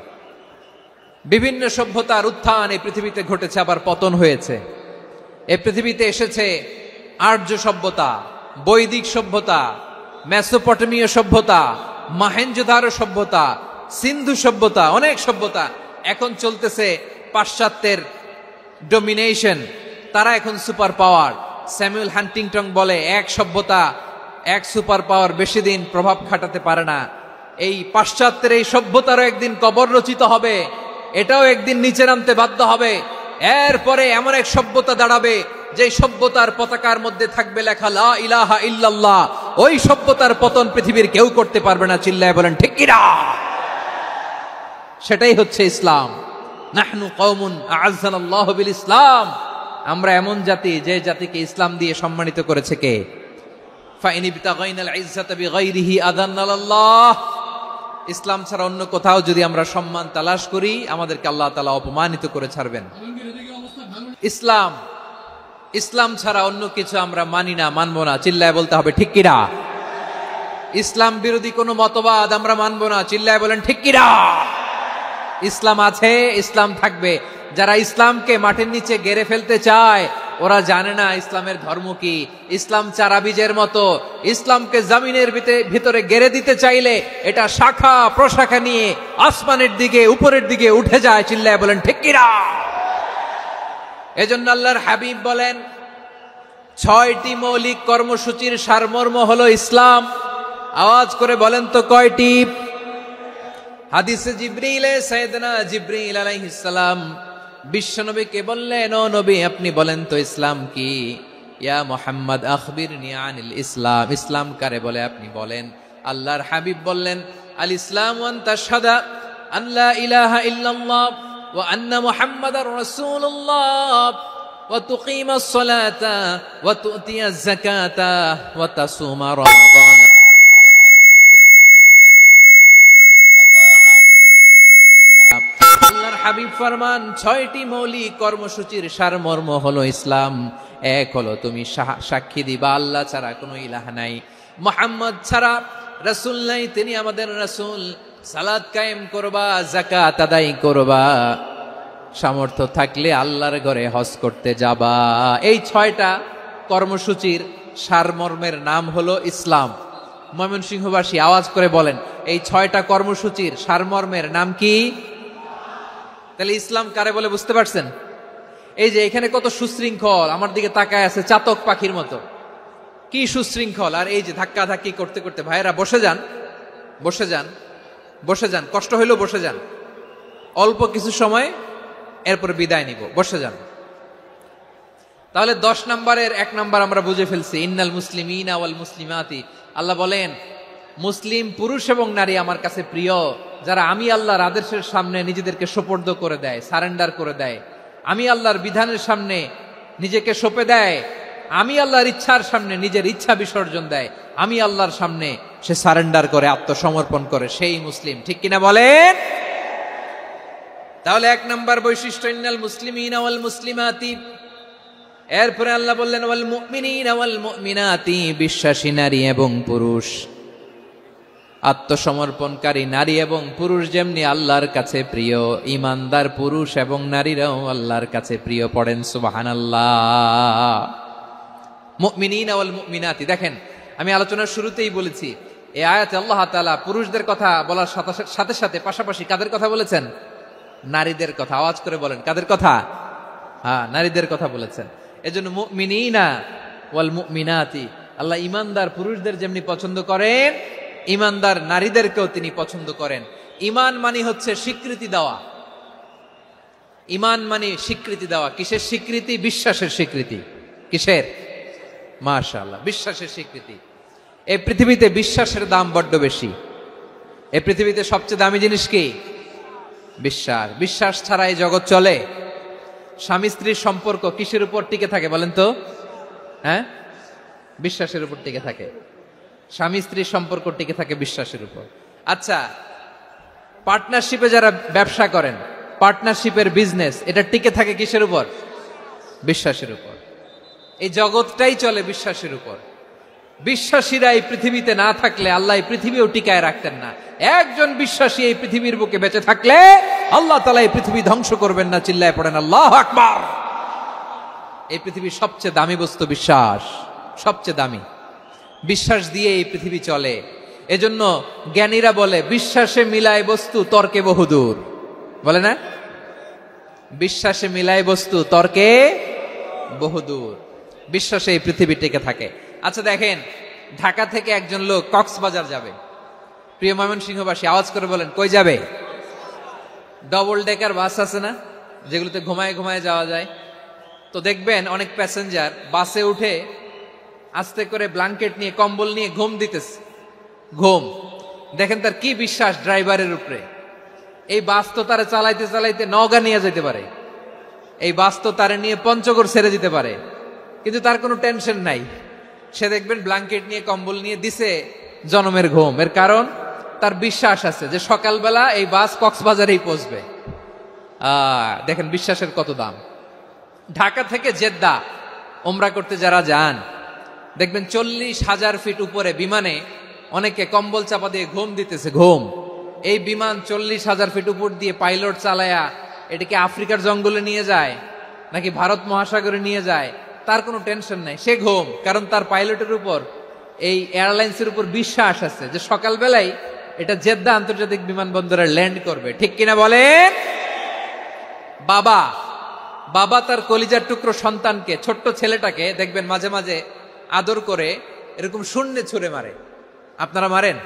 বিভিন্ন সভ্যতার উত্থান এই পৃথিবীতে ঘটেছে, আবার পতন হয়েছে। এই পৃথিবীতে এসেছে আর্য সভ্যতা, বৈদিক সভ্যতা, মেসোপটেমীয় সভ্যতা, মহেঞ্জোদারো সভ্যতা, সিন্ধু সভ্যতা, অনেক সভ্যতা। এখন চলতেছে পাশ্চাত্যের ডোমিনেশন, তারা এখন সুপার পাওয়ার। স্যামুয়েল হ্যান্টিংটন বলে, এক সভ্যতা, এক সুপার পাওয়ার বেশি দিন প্রভাব খাটাতে পারে না। এই পাশ্চাত্যের এই সভ্যতারও একদিন কবর রচিত হবে, এটাও একদিন নিচে নামতে বাধ্য হবে। এরপরে এমন এক সভ্যতা দাঁড়াবে, যে সভ্যতার পতাকার মধ্যে থাকবে লেখা লা ইলাহা ইল্লাল্লাহ। ওই সভ্যতার পতন পৃথিবীর কেউ করতে পারবে না। চিল্লায় বলেন ঠিক কিনা? সেটাই হচ্ছে ইসলাম। নাহনু কওমুন আ'আজ্জানাল্লাহু বিল ইসলাম। আমরা এমন জাতি, যে জাতিকে ইসলাম দিয়ে সম্মানিত করেছে কে? ফাইন বিতাগাইনাল ইজ্জাতা বিগাইরিহি আযাল্লানাল্লাহ। ইসলাম ছাড়া অন্য কোথাও যদি আমরা সম্মান তালাশ করি, আমাদেরকে আল্লাহ তাআলা অপমানিত করে ছাড়বেন। ইসলাম, ইসলাম ছাড়া অন্য কিছু আমরা মানি না, মানবো না। চিল্লায় বলতে হবে ঠিক কিনা? ইসলাম বিরোধী কোনো মতবাদ আমরা মানবো না। চিল্লায় বলেন ঠিক কিনা? ইসলাম আছে, ইসলাম থাকবে। যারা ইসলামকে মাটির নিচে গেড়ে ফেলতে চায়, ওরা জানে না ইসলামের ধর্ম কি। ইসলাম চারা বীজের মতো, ইসলামকে জমিনের ভিতরে গেড়ে দিতে চাইলে এটা শাখা প্রশাখা নিয়ে আসমানের দিকে, উপরের দিকে উঠে যায়। চিল্লায় বলেন ঠিক কিনা? এজন্য আল্লাহর হাবিব বলেন, 6টি মৌলিক কর্মসূচির সারমর্ম হলো ইসলাম। আওয়াজ করে বলেন তো কয়টি? হাদিসে জিবরিলে সাইয়েদনা জিবরিল আলাইহিস সালাম বিশ্বনবীকে বললেন, ও নবী, আপনি বলেন তো ইসলাম কি? ইয়া মুহাম্মদ আখবিরনি আনিল ইসলাম। ইসলাম কারে বলে আপনি বলেন। আল্লাহর হাবিব বললেন, আল ইসলামু আন তাশহাদা আন লা ইলাহা ইল্লাল্লাহ ওয়া আন্না মুহাম্মাদার রাসূলুল্লাহ ওয়া তুকিমাস সালাতা ওয়া তুতিয়াজ যাকাতা ওয়া তাসুমা রমাদান। আল্লাহর হাবিব ফরমান, 6টি মৌলিক কর্মসূচির সারমর্ম হলো ইসলাম। এক হলো তুমি সাক্ষী দিবা আল্লাহ ছাড়া কোনো ইলাহ নাই, মুহাম্মদ ছাড়া রাসূল নাই, তিনি আমাদের রাসূল। সালাত কায়েম করবা, যাকাত আদায় করবা, সামর্থ্য থাকলে আল্লাহর ঘরে হজ করতে যাবা। এই 6টা কর্মসূচির সারমর্মের নাম হলো ইসলাম। ময়মনসিংহবাসী আওয়াজ করে বলেন, এই 6টা কর্মসূচির সারমর্মের নাম কি? তাহলে ইসলাম কারে বলে বুঝতে পারছেন? এই যে এখানে কত সুশৃঙ্খল, আমার দিকে তাকায় আছে চাতক পাখির মতো, কি সুশৃঙ্খল। আর এই যে ধাক্কা ধাক্কি করতে করতে, ভাইয়েরা বসে যান, বসে যান, বসে যান, কষ্ট হইলেও বসে যান, অল্প কিছু সময়, এরপর বিদায় নিব, বসে যান। তাহলে 10 নম্বরের 1 নম্বর আমরা বুঝে ফেলছি, ইন্নাল মুসলিমিনা ওয়াল মুসলিমাতি। আল্লাহ বলেন, মুসলিম পুরুষ এবং নারী আমার কাছে প্রিয়, যারা আমি আল্লাহর আদেশের সামনে নিজেদেরকে সোপর্দ করে দেয়, সারেন্ডার করে দেয়, আমি আল্লাহর বিধানের সামনে নিজেকে সঁপে দেয়, আমি আল্লাহর ইচ্ছার সামনে নিজের ইচ্ছা বিসর্জন দেয়, আমি আল্লাহর সামনে সে সারেন্ডার করে, আত্মসমর্পণ করে, সেই মুসলিম। ঠিক কিনা বলেন? তাহলে 1 নম্বর বৈশিষ্ট্য ইন্নাল মুসলিমিনা ওয়াল মুসলিমাতি। এরপরে আল্লাহ বললেন ওয়াল মুমিনিনা ওয়াল মুমিনাতি, বিশ্বাসী নারী এবং পুরুষ। আত্মসমর্পণকারী নারী এবং পুরুষ যেমনি আল্লাহর কাছে প্রিয়, ইমানদার পুরুষ এবং নারীরাও আল্লাহর কাছে প্রিয়। পড়েন সুবহানাল্লাহ। মুমিনিনা ওয়াল মুমিনাতি, দেখেন আমি আলোচনার শুরুতেই বলেছি এই আয়াতে আল্লাহ তাআলা পুরুষদের কথা বলার সাথে সাথে পাশাপাশি কাদের কথা বলেছেন? নারীদের কথা। আওয়াজ করে বলেন, কাদের কথা? হ্যাঁ, নারীদের কথা বলেছেন। এজন্য মুমিনিনা ওয়াল মুমিনাতি, আল্লাহ ইমানদার পুরুষদের যেমনি পছন্দ করেন, ইমানদার নারীদেরকেও তিনি পছন্দ করেন। ঈমান মানে হচ্ছে স্বীকৃতি দেওয়া। ঈমান মানে স্বীকৃতি দেওয়া। কিসের স্বীকৃতি? বিশ্বাসের স্বীকৃতি। কিসের? মাশাআল্লাহ, বিশ্বাসের স্বীকৃতি। এই পৃথিবীতে বিশ্বাসের দাম বড্ড বেশি। এই পৃথিবীতে সবচেয়ে দামি জিনিস কি? বিশ্বাস। বিশ্বাস ছাড়া এই জগৎ চলে? স্বামী স্ত্রীর সম্পর্ক কিসের উপর টিকে থাকে বলেন তো? হ্যাঁ, বিশ্বাসের উপর টিকে থাকে। স্বামী স্ত্রীর সম্পর্ক টিকে থাকে বিশ্বাসের উপর। আচ্ছা, পার্টনারশিপে যারা ব্যবসা করেন, পার্টনারশিপের বিজনেস, এটা টিকে থাকে কিসের উপর? বিশ্বাসের উপর। এই জগৎটাই চলে বিশ্বাসের উপর। বিশ্বাসীরা এই পৃথিবীতে না থাকলে আল্লাহ এই পৃথিবীও টিকায় রাখতেন না। একজন বিশ্বাসী এই পৃথিবীর বুকে বেঁচে থাকলে আল্লাহ তাআলা এই পৃথিবী ধ্বংস করবেন না। চিল্লায় পড়েন আল্লাহু আকবার। এই পৃথিবীর সবচেয়ে দামি বস্তু বিশ্বাস, সবচেয়ে দামি। বিশ্বাস দিয়ে এই পৃথিবী চলে। এজন্য জ্ঞানীরা বলে বিশ্বাসে মিলায় বস্তু, তর্কে বহুদূর। বলে না? বিশ্বাসে মিলায় বস্তু, তর্কে বহুদূর। বিশ্বাসে এই পৃথিবী টিকে থাকে। আচ্ছা দেখেন, ঢাকা থেকে একজন লোক কক্সবাজার যাবে। প্রিয় ময়মনসিংহবাসী আওয়াজ করে বলেন, কই যাবে? ডবল ডেকার বাস আছে না, যেগুলোতে ঘুমায় ঘুমায় যাওয়া যায়। তো দেখবেন অনেক প্যাসেঞ্জার বাসে উঠে আস্তে করে ব্ল্যাঙ্কেট নিয়ে, কম্বল নিয়ে ঘুম দিতেছে। ঘুম দেখেন তার কি বিশ্বাস ড্রাইভারের উপরে। এই বাস তো তারা চালাইতে চালাইতে নওগাঁ নিয়ে যেতে পারে, এই বাস তো তারা নিয়ে পঞ্চগড় ছেড়ে দিতে পারে, কিন্তু তার কোনো টেনশন নাই। সে দেখবেন ব্ল্যাঙ্কেট নিয়ে, কম্বল নিয়ে দিছে জনমের ঘুম। এর কারণ তার বিশ্বাস আছে যে সকালবেলা এই বাস কক্সবাজারেই পৌঁছবে। দেখেন বিশ্বাসের কত দাম। ঢাকা থেকে জেদ্দা ওমরা করতে যারা যান, দেখবেন 40,000 ফিট উপরে বিমানে অনেকে কম্বল চাপা দিয়ে ঘুম দিতেছে। ঘুম। এই বিমান 40,000 ফিট উপর দিয়ে পাইলট চালায়া এটাকে আফ্রিকার জঙ্গলে নিয়ে যায় নাকি ভারত মহাসাগরে নিয়ে যায়, তার কোনো টেনশন নাই। সে ঘুম, কারণ তার পাইলটের উপর, এই এয়ারলাইন্সের উপর বিশ্বাস আছে যে সকালবেলায় এটা জেদ্দা আন্তর্জাতিক বিমানবন্দরে ল্যান্ড করবে। ঠিক কিনা বলেন? বাবা বাবা তার কলিজার টুকরো সন্তানকে, ছোট্ট ছেলেটাকে দেখবেন মাঝে মাঝে আদর করে এরকম শূন্যে ছুঁড়ে মারে। আপনারা মারেন?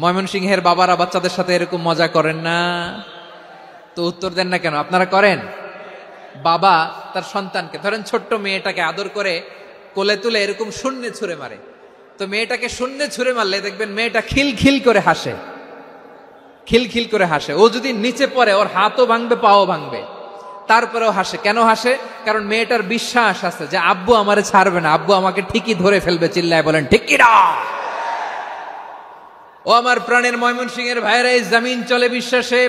ময়মনসিংহের বাবারা বাচ্চাদের সাথে এরকম মজা করেন না? তো উত্তর দেন না কেন? আপনারা করেন? বাবা তার সন্তানকে, ধরেন ছোট্ট মেয়েটাকে আদর করে কোলে তুলে এরকম শূন্যে ছুঁড়ে মারে। তো মেয়েটাকে শূন্যে ছুঁড়ে মারলে দেখবেন মেয়েটা খিলখিল করে হাসে, খিলখিল করে হাসে। ও যদি নিচে পড়ে ওর হাতও ভাঙবে, পাও ভাঙবে, তারপরেও হাসে। কেন হাসে? কারণ মেয়েটার বিশ্বাস আছে যে আব্বু আমারে ছাড়বে না, আব্বু আমাকে ঠিকই ধরে ফেলবে। চিল্লায় বলেন ঠিক কিনা? ও আমার প্রাণের ময়মনসিংহের ভাইরা, এই জমিন চলে বিশ্বাসে।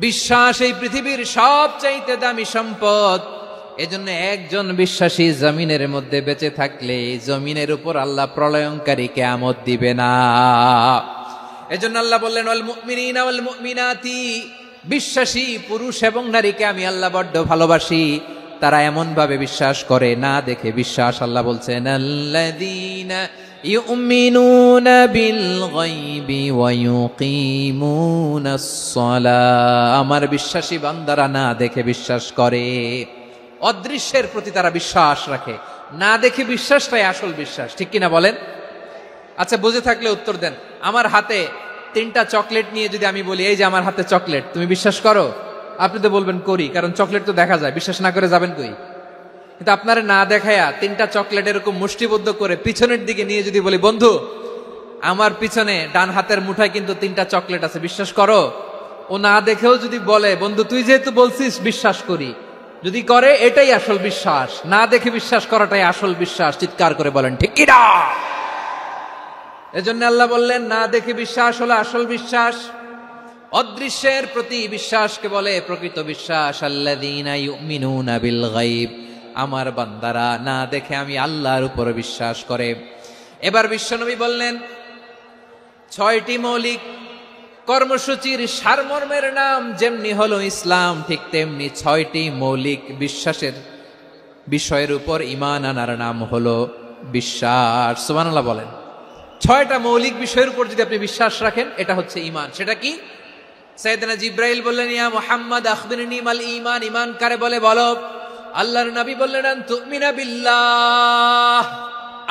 বিশ্বাস এই পৃথিবীর সবচাইতে দামি সম্পদ। এজন্য একজন বিশ্বাসী জমিনের মধ্যে বেঁচে থাকলে জমিনের উপর আল্লাহ প্রলয়ঙ্কারী কিয়ামত দিবে না। এজন্য আল্লাহ বললেন ওয়াল মুমিনিনা ওয়াল মুমিনাতি, বিশ্বাসী পুরুষ এবং নারীকে আমি আল্লাহ বড্ড ভালোবাসি। তারা এমন ভাবে বিশ্বাস করে, না দেখে বিশ্বাস। আল্লাহ বলছেন আল্লাযীনা ইউমিনুনা বিল গায়বি ওয়া ইউকিমুনাস সালাহ, আমার বিশ্বাসী বান্দারা না দেখে বিশ্বাস করে। অদৃশ্যের প্রতি তারা বিশ্বাস রাখে, না দেখে বিশ্বাসটাই আসল বিশ্বাস। ঠিক কিনা বলেন? আচ্ছা, বুঝে থাকলে উত্তর দেন। আমার হাতে 3টা চকলেট নিয়ে যদি আমি বলি এই যে আমার হাতে চকলেট, তুমি বিশ্বাস করো? আপনি তো বলবেন করি, কারণ চকলেট তো দেখা যায়। বিশ্বাস না করে যাবেন কই? কিন্তু আপনারা না দেখায়া 3টা চকলেট এরকম মুষ্টিবদ্ধ করে পিছনের দিকে নিয়ে যদি বলি বন্ধু আমার পিছনে ডান হাতের মুঠায় কিন্তু 3টা চকলেট আছে, বিশ্বাস করো? ও না দেখেও যদি বলে বন্ধু তুই যেহেতু বলছিস বিশ্বাস করি, যদি করে এটাই আসল বিশ্বাস। না দেখে বিশ্বাস করাটাই আসল বিশ্বাস। চিৎকার করে বলেন ঠিক কিনা? এজন্য আল্লাহ বললেন না দেখে বিশ্বাস হলো আসল বিশ্বাস। অদৃশ্যের প্রতি বিশ্বাসকে বলে প্রকৃত বিশ্বাস। আল্লাযীনা ইউমিনুনা বিল গায়ব, আমার বান্দারা না দেখে আমি আল্লাহর উপর বিশ্বাস করে। এবার বিশ্বনবী বললেন 6টি মৌলিক কর্মসূচির সারমর্মের নাম যেমনি হলো ইসলাম, ঠিক তেমনি 6টি মৌলিক বিশ্বাসের বিষয়ের উপর ঈমান আনার নাম হলো বিশ্বাস। সুবহানাল্লাহ বলেন। 6টা মৌলিক বিষয়ের উপর যদি আপনি বিশ্বাস রাখেন, এটা হচ্ছে ঈমান। সেটা কি? সাইয়েদনা জিব্রাইল বললেন, ইয়া মুহাম্মদ আখবিরনি মাল ঈমান, ঈমান কারে বলে বলো। আল্লাহর নবী বললেন, আন তুমিনা বিল্লাহ,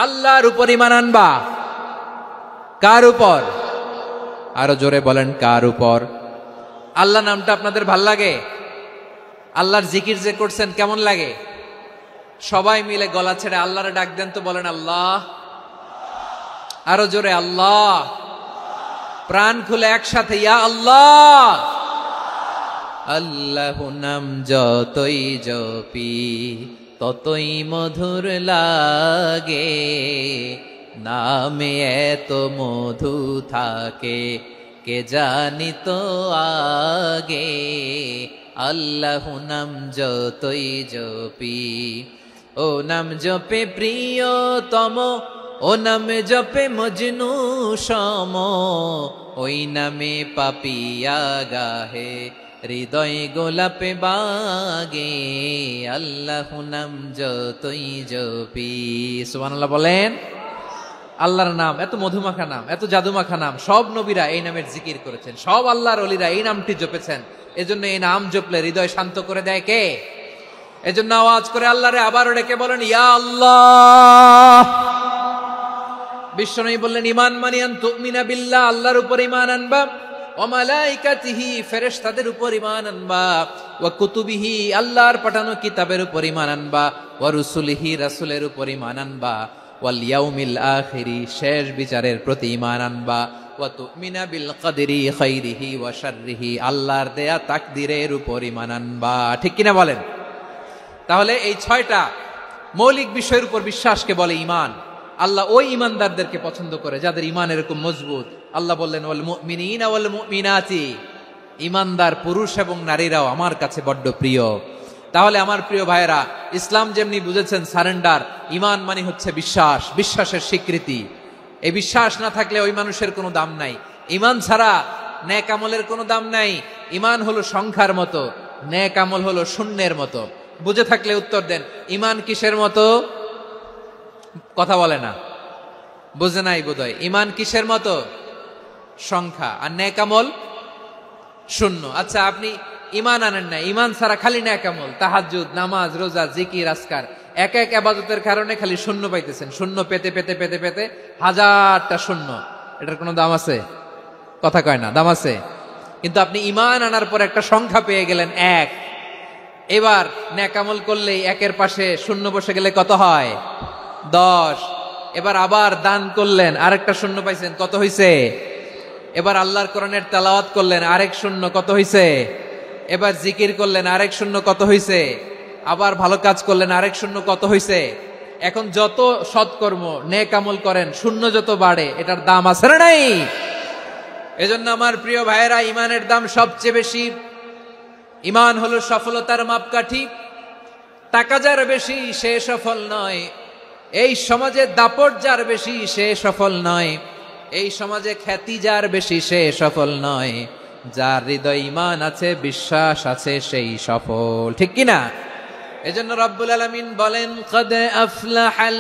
আল্লাহর উপর ঈমান আনবা। কার উপর? আরো জোরে বলেন, কার উপর? আল্লাহ নামটা আপনাদের ভাল লাগে? আল্লাহর জিকির যে করছেন কেমন লাগে? সবাই মিলে গলা ছেড়ে আল্লাহরে ডাক দেন তো, বলেন আল্লাহ। আরো জোরে আল্লাহ। প্রাণ খুলে একসাথে ইয়া আল্লাহ। আল্লাহ নাম যতই জপি ততই মধুর লাগে, নামে এত মধু থাকে কে জানি তো আগে। আল্লাহ নাম যতই জপি, ও নাম জপে প্রিয়তম, ও নামে জপে মজনু সম, ওই নামে পাপিয়া গাহে হৃদয় গোলাপে বাগে। আল্লাহ নাম যতই জপি। সুবহানাল্লাহ বলেন। আল্লাহর নাম এত মধুমাখা নাম, এত জাদুমাখা নাম, সব নবীরা এই নামের জিকির করেছেন, সব আল্লাহর ওলিরা এই নামটি জপেছেন। এজন্য এই নাম জপলে হৃদয় শান্ত করে দেয় কে? এজন্য আওয়াজ করে আল্লাহরে আবারও ডেকে বলেন ইয়া আল্লাহ। বিশ্বনবী বললেন, ঈমান মানে আন তুমিনা বিল্লাহ, আল্লাহর উপর ঈমান আনবা, ওয়া মালাইকাতিহি, ফেরেশতাদের উপর ঈমান আনবা, ওয়া কুতুবিহি, আল্লাহর পাঠানো কিতাবের উপর ঈমান আনবা, ওয়া রুসুলিহি, রাসূলের উপর ঈমান আনবা, ওয়াল ইয়াউমিল আখিরি, শেষ বিচারের প্রতি ঈমান আনবা, ওয়া তুমিনা বিল কদরি খাইরিহি ওয়া শাররিহি, আল্লাহর দেয়া তাকদীরের উপর ঈমান আনবা। ঠিক কিনা বলেন? তাহলে এই 6টা মৌলিক বিষয়ের উপর বিশ্বাসকে বলে ঈমান। আল্লাহ ওই ঈমানদারদেরকে পছন্দ করে যাদের ঈমান এরকম মজবুত। আল্লাহ বললেন, ওয়াল মুমিনিনা ওয়াল মুমিনাতি, ঈমানদার পুরুষ এবং নারীরাও আমার কাছে বড্ড প্রিয়। তাহলে আমার প্রিয় ভাইয়েরা, ইসলাম যেমনি বুঝেছেন সারেন্ডার, ঈমান মানে হচ্ছে বিশ্বাস, বিশ্বাসের স্বীকৃতি। এই বিশ্বাস না থাকলে ওই মানুষের কোনো দাম নাই। ঈমান ছাড়া নেক আমলের কোনো দাম নাই। ঈমান হলো সংখ্যার মতো, নেক আমল হলো শূন্যের মতো। বুঝে থাকলে উত্তর দেন, ঈমান কিসের মতো? কথা বলে না, বুঝে নাই বোধহয়। ঈমান কিসের মতো? সংখ্যা। আর নেক আমল শূন্য। আচ্ছা, আপনি ঈমান আনেন না, ঈমান ছাড়া খালি নেক আমল, তাহাজ্জুদ, নামাজ, রোজা, জিকির, আজকার, এক এক ইবাদতের কারণে খালি শূন্য পাইতেছেন। শূন্য পেতে পেতে পেতে পেতে হাজারটা শূন্য। এটার কোনো দাম আছে? কথা কয় না, দাম আছে। কিন্তু আপনি ঈমান আনার পর একটা সংখ্যা পেয়ে গেলেন, এক। এবার নেক আমল করলেই একের পাশে শূন্য বসে গেলে কত হয়? 10। এবার আবার দান করলেন, আরেকটা শূন্য পাইছেন, কত হইছে? এবার আল্লাহর কোরআনের তেলাওয়াত করলেন, আরেক শূন্য, কত হইছে? এবার জিকির করলেন, আরেক শূন্য, কত হইছে? আবার ভালো কাজ করলেন, আরেক শূন্য, কত হইছে? এখন যত সৎকর্ম নেক আমল করেন, শূন্য যত বাড়ে, এটার দাম আছে না নাই? এজন্য আমার প্রিয় ভাইয়েরা, ঈমানের দাম সবচেয়ে বেশি। ঈমান হলো সফলতার মাপকাঠি। টাকা যার বেশি সে সফল নয়, এই সমাজে দাপট যার বেশি সে সফল নয়, এই সমাজে খ্যাতি যার বেশি সে সফল নয়, যার হৃদয় ঈমান আছে, বিশ্বাস আছে, সেই সফল। ঠিক কিনা? এজন্য রব্বুল আলামিন বলেন, কদ আফলাহাল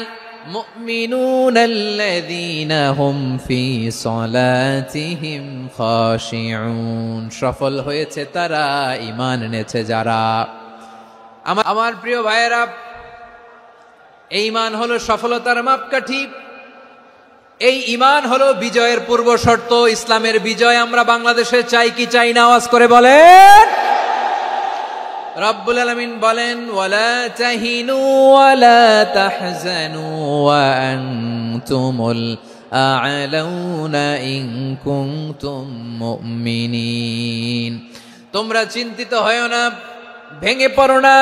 মুমিনুনাল্লাযীনা হুম ফি সলাতিহিম খাশিউন, সফল হয়েছে তারা, ঈমান এনেছে যারা। আমার প্রিয় ভাইয়েরা, এই ঈমান হলো সফলতার মাপকাঠি। এই ঈমান হলো বিজয়ের পূর্ব শর্ত। ইসলামের বিজয় আমরা বাংলাদেশে চাই কি চাই না? আওয়াজ করে বলেন। রব্বুল আলামিন বলেন, ওয়ালা তাহিনু ওয়ালা তাহজানু ওয়া আনতুমুল আ'লাউনা ইন কুনতুম মুমিনিন। তোমরা চিন্তিত হয়ো না, ভেঙে পড়ো না,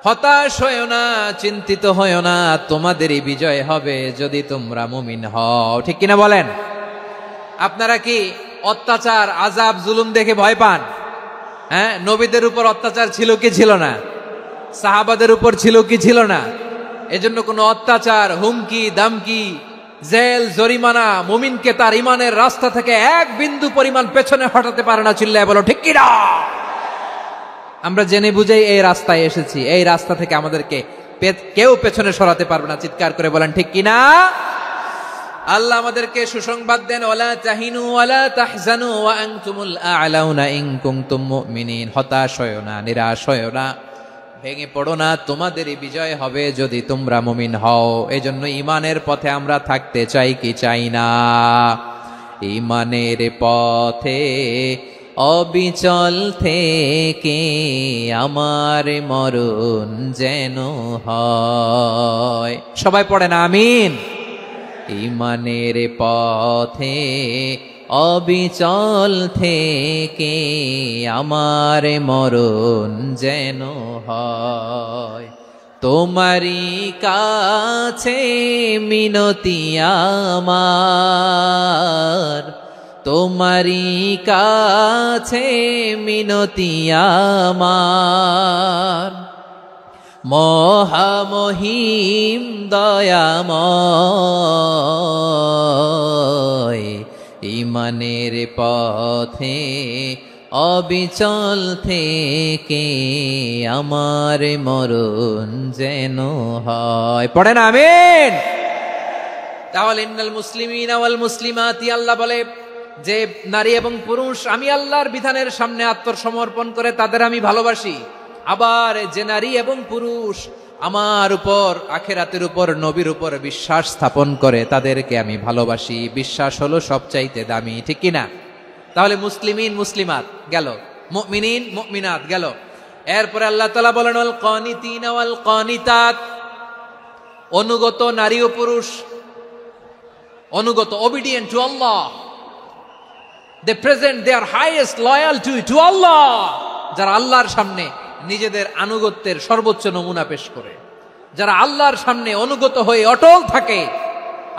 হতাশ হয়ো না, চিন্তিত হয়ো না, তোমাদেরই বিজয় হবে যদি তোমরা মুমিন হও। ঠিক কিনা বলেন? আপনারা কি অত্যাচার, আযাব, জুলুম দেখে ভয় পান? হ্যাঁ, নবীদের উপর অত্যাচার ছিল কি ছিল না? সাহাবাদের উপর ছিল কি ছিল না? এজন্য কোনো অত্যাচার, হুমকি, দামকি, জেল, জরিমানা মুমিনকে তার ইমানের রাস্তা থেকে এক বিন্দু পরিমাণ পেছনে হটাতে পারে না। চিল্লায় বলো ঠিক কিনা? আমরা জেনে বুঝেই এই রাস্তায় এসেছি, এই রাস্তা থেকে আমাদেরকে কেউ পেছনে সরাতে পারবে না। চিৎকার করে বলেন ঠিক কিনা? আল্লাহ আমাদেরকে সুসংবাদ দেন, ওয়ালা তাহিনু ওয়ালা তাহজানু ওয়া আনতুমুল আ'লাউনা ইন কুনতুম মুমিনিন। হতাশ হয়ো না, নিরাশ হয়ো না, ভেঙে পড়ো না, তোমাদেরই বিজয় হবে যদি তোমরা মুমিন হও। এজন্য ইমানের পথে আমরা থাকতে চাই কি চাই না? ইমানের পথে অবিচল থেকে আমার মরণ যেন হয়। সবাই পড়েন আমিন। ইমানের পথে অবিচল থেকে আমার মরণ যেন হয়। তোমারই কাছে মিনতি আমার, তোমারই কাছে মিনতি আমার, মহামহিম দয়াময়। ইমানের পথে অবিচল থেকে আমার মরণ যেন হয়। পড়েন আমিন। তাহলে ইন্নাল মুসলিমিনা ওয়াল মুসলিমাতি, আল্লাহ বলে যে নারী এবং পুরুষ আমি আল্লাহর বিধানের সামনে আত্মসমর্পণ করে তাদের আমি ভালোবাসি। আবার যে নারী এবং পুরুষ আমার উপর, আখিরাতের উপর, নবীর উপর বিশ্বাস স্থাপন করে তাদেরকে আমি ভালোবাসি। বিশ্বাস হলো সবচাইতে দামি, ঠিক কিনা? তাহলে মুসলিমিন মুসলিমাত গেল, মুমিনিন মুমিনাত গেল। এরপরে আল্লাহ তাআলা বলেন ওয়াল কানিতিনা ওয়াল কানিতাত, অনুগত নারী ও পুরুষ, অনুগত, obedient to Allah, they present their highest loyalty to Allah, যারা আল্লাহর সামনে নিজেদের আনুগত্যের সর্বোচ্চ নমুনা পেশ করে, যারা আল্লাহর সামনে অনুগত হয়ে অটল থাকে,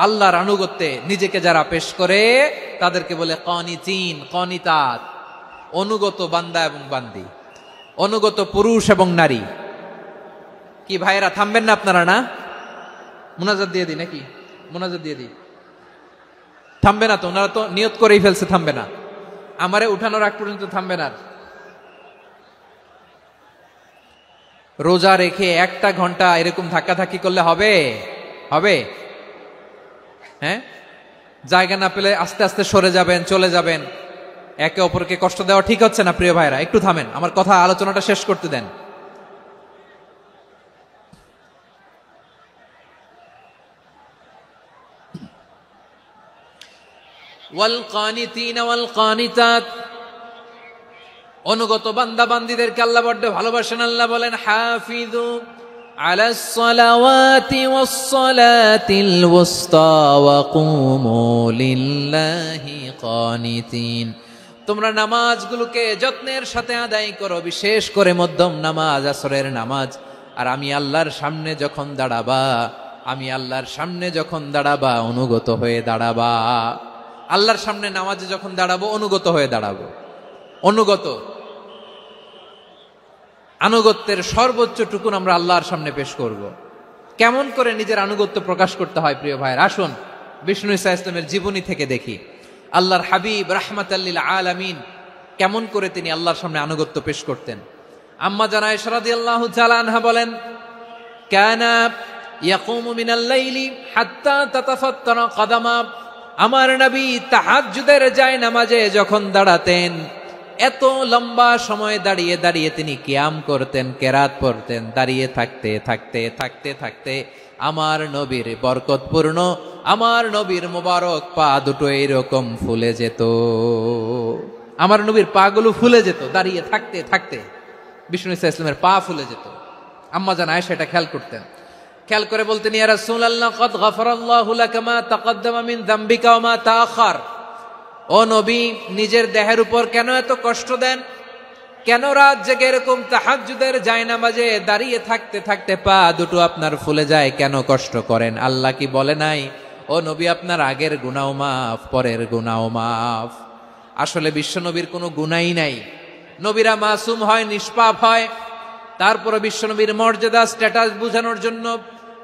আল্লাহর আনুগত্যে নিজেকে যারা পেশ করে তাদেরকে বলে কানিতিন কানিতাত, অনুগত বান্দা এবং বান্দি, অনুগত পুরুষ এবং নারী। কি ভাইরা থামবেন না আপনারা? না মুনাজাত দিয়ে দিই নাকি? মুনাজাত দিয়ে দিই। থামবে না তো? ওনারা তো নিয়ত করেই ফেলছে থামবে না। আমারে উঠানোর আগ পর্যন্ত থামবে না। রোজা রেখে 1টা ঘন্টা এরকম ধাক্কাধাক্কি করলে হবে? হবে? হ্যাঁ, জায়গা না পেলে আস্তে আস্তে সরে যাবেন, চলে যাবেন। একে অপরকে কষ্ট দেওয়া ঠিক হচ্ছে না। প্রিয় ভাইরা একটু থামেন, আমার কথা আলোচনাটা শেষ করতে দেন। ওয়াল কানিতিনা ওয়াল কানিতাত, অনুগত বান্দা বান্দীদেরকে আল্লাহ বড় ভালোবাসেন। আল্লাহ বলেন হাফিজু আলাস সালাওয়াতি ওয়াস সালাতিল ওয়াসতা ওয়া কুমু লিল্লাহি কানিতিন, তোমরা নামাজগুলোকে যত্নের সাথে আদায় করো, বিশেষ করে মধ্যম নামাজ, আসরের নামাজ। আর আমি আল্লাহর সামনে যখন দাঁড়াবা, আমি আল্লাহর সামনে যখন দাঁড়াবা অনুগত হয়ে দাঁড়াবা। আল্লাহর সামনে নামাজে যখন দাঁড়াবো অনুগত হয়ে দাঁড়াবো। অনুগত, আনুগত্যের সর্বোচ্চ টুকুন আমরা আল্লাহর সামনে পেশ করব। কেমন করে নিজের আনুগত্য প্রকাশ করতে হয় প্রিয় ভাইয়ের, আসুন বিষ্ণু ঈসা ইসলামের জীবনী থেকে দেখি। আল্লাহর হাবিব রাহমাতাল লিল আলামিন কেমন করে তিনি আল্লাহর সামনে আনুগত্য পেশ করতেন। আম্মা জানা আয়েশা রাদিয়াল্লাহু তাআলা আনহা বলেন, কানা ইয়াকুমু মিনাল লাইলি হাত্তা তাতাফাত্তারা কদামা, আমার নবী তাহাজ্জুদের জায়নামাজে যখন দাঁড়াতেন এত লম্বা সময় দাঁড়িয়ে দাঁড়িয়ে তিনি কিয়াম করতেন, কেরাত পড়তেন। দাঁড়িয়ে থাকতে থাকতে থাকতে থাকতে আমার নবীর বরকতপূর্ণ, আমার নবীর মোবারক পা দুটো এইরকম ফুলে যেত। আমার নবীর পা গুলো ফুলে যেত দাঁড়িয়ে থাকতে থাকতে। বিষ্ণু ঈসা ইসলামের পা ফুলে যেত। আম্মা জান আয়েশা এটা খেয়াল করতেন। খেয়াল করে বলতেন, ইয়া রাসূলুল্লাহ কদ গফারাল্লাহু লাকা মা তাকদ্দামা মিন যামবিকা ওয়া মা তাআখার। ও নবী, নিজের দেহের উপর কেন এত কষ্ট দেন? কেন রাত জেগে এরকম তাহাজ্জুদের জায়নামাজে দাঁড়িয়ে থাকতে থাকতে পা দুটো আপনার ফুলে যায়? কেন কষ্ট করেন? আল্লাহ কি বলে নাই, ও নবী আপনার আগের গুনাহ মাফ, পরের গুনাহ মাফ? আসলে বিশ্ব নবীর কোনো গুনাহই নাই। নবীরা মাসুম হয়, নিষ্পাপ হয়। তারপরে বিশ্ব নবীর মর্যাদা, স্ট্যাটাস বোঝানোর জন্য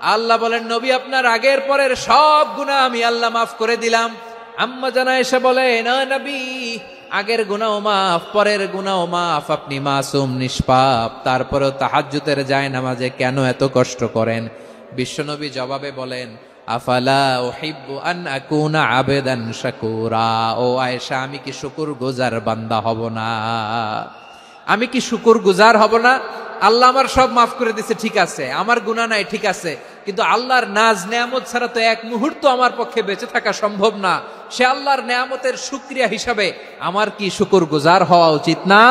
আল্লাহ বলেন, নবী আপনার আগের পরের সব গুনাহ আমি আল্লাহ মাফ করে দিলাম। আম্মা জানা এসে বলে, না নবী, আগের গুনাহ মাফ, পরের গুনাহ মাফ, আপনি মাসুম, নিষ্পাপ, তারপরেও তাহাজ্জুদের যায় নামাজে কেন এত কষ্ট করেন? বিশ্বনবী জবাবে বলেন, আফালা উহিব্বু আন আকুনা আবেদান শাকুরা। ও আয়েশা, আমি কি শুকরগুজার বান্দা হব না? আমি কি শুকরগুজার হব না? আল্লাহ আমার সব মাফ করে দিছে, ঠিক আছে, আমার গুনাহ নাই, ঠিক আছে, কিন্তু আল্লাহর নাজ নেয়ামত ছাড়া তো এক মুহূর্ত আমার পক্ষে বেঁচে থাকা সম্ভব না। সে আল্লাহর নেয়ামতের শুকরিয়া হিসাবে আমার কি শুকরগুজার হওয়া উচিত না?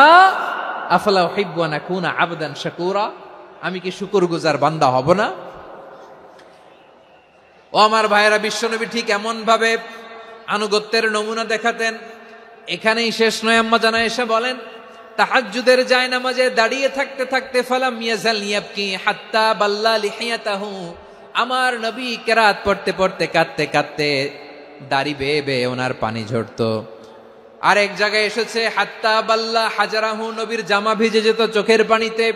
আফালা উহিব্বু আন আকুনা আবদান শাকুরা, আমি কি শুকরগুজার বান্দা হব না? ও আমার ভাইয়েরা, বিশ্বনবী ঠিক এমন ভাবে আনুগত্যের নমুনা দেখাতেন। এখানেই শেষ নয়, আম্মা জানা এসে বলেন, তাহাজ্জুদের জায়নামাজে দাঁড়িয়ে থাকতে থাকতে ফালাম ইয়াজাল ইয়াবকি হাত্তা বাল্লা লিহিয়াতাহু, আমার নবী কেরাত পড়তে পড়তে কাঁদতে কাঁদতে দাড়ি বেয়ে বেয়ে ওনার পানি ঝরতো। আরেক জায়গায় এসেছে হাত্তা বাল্লা হাজারাহু, নবীর জামা ভিজে যেত চোখের পানিতে।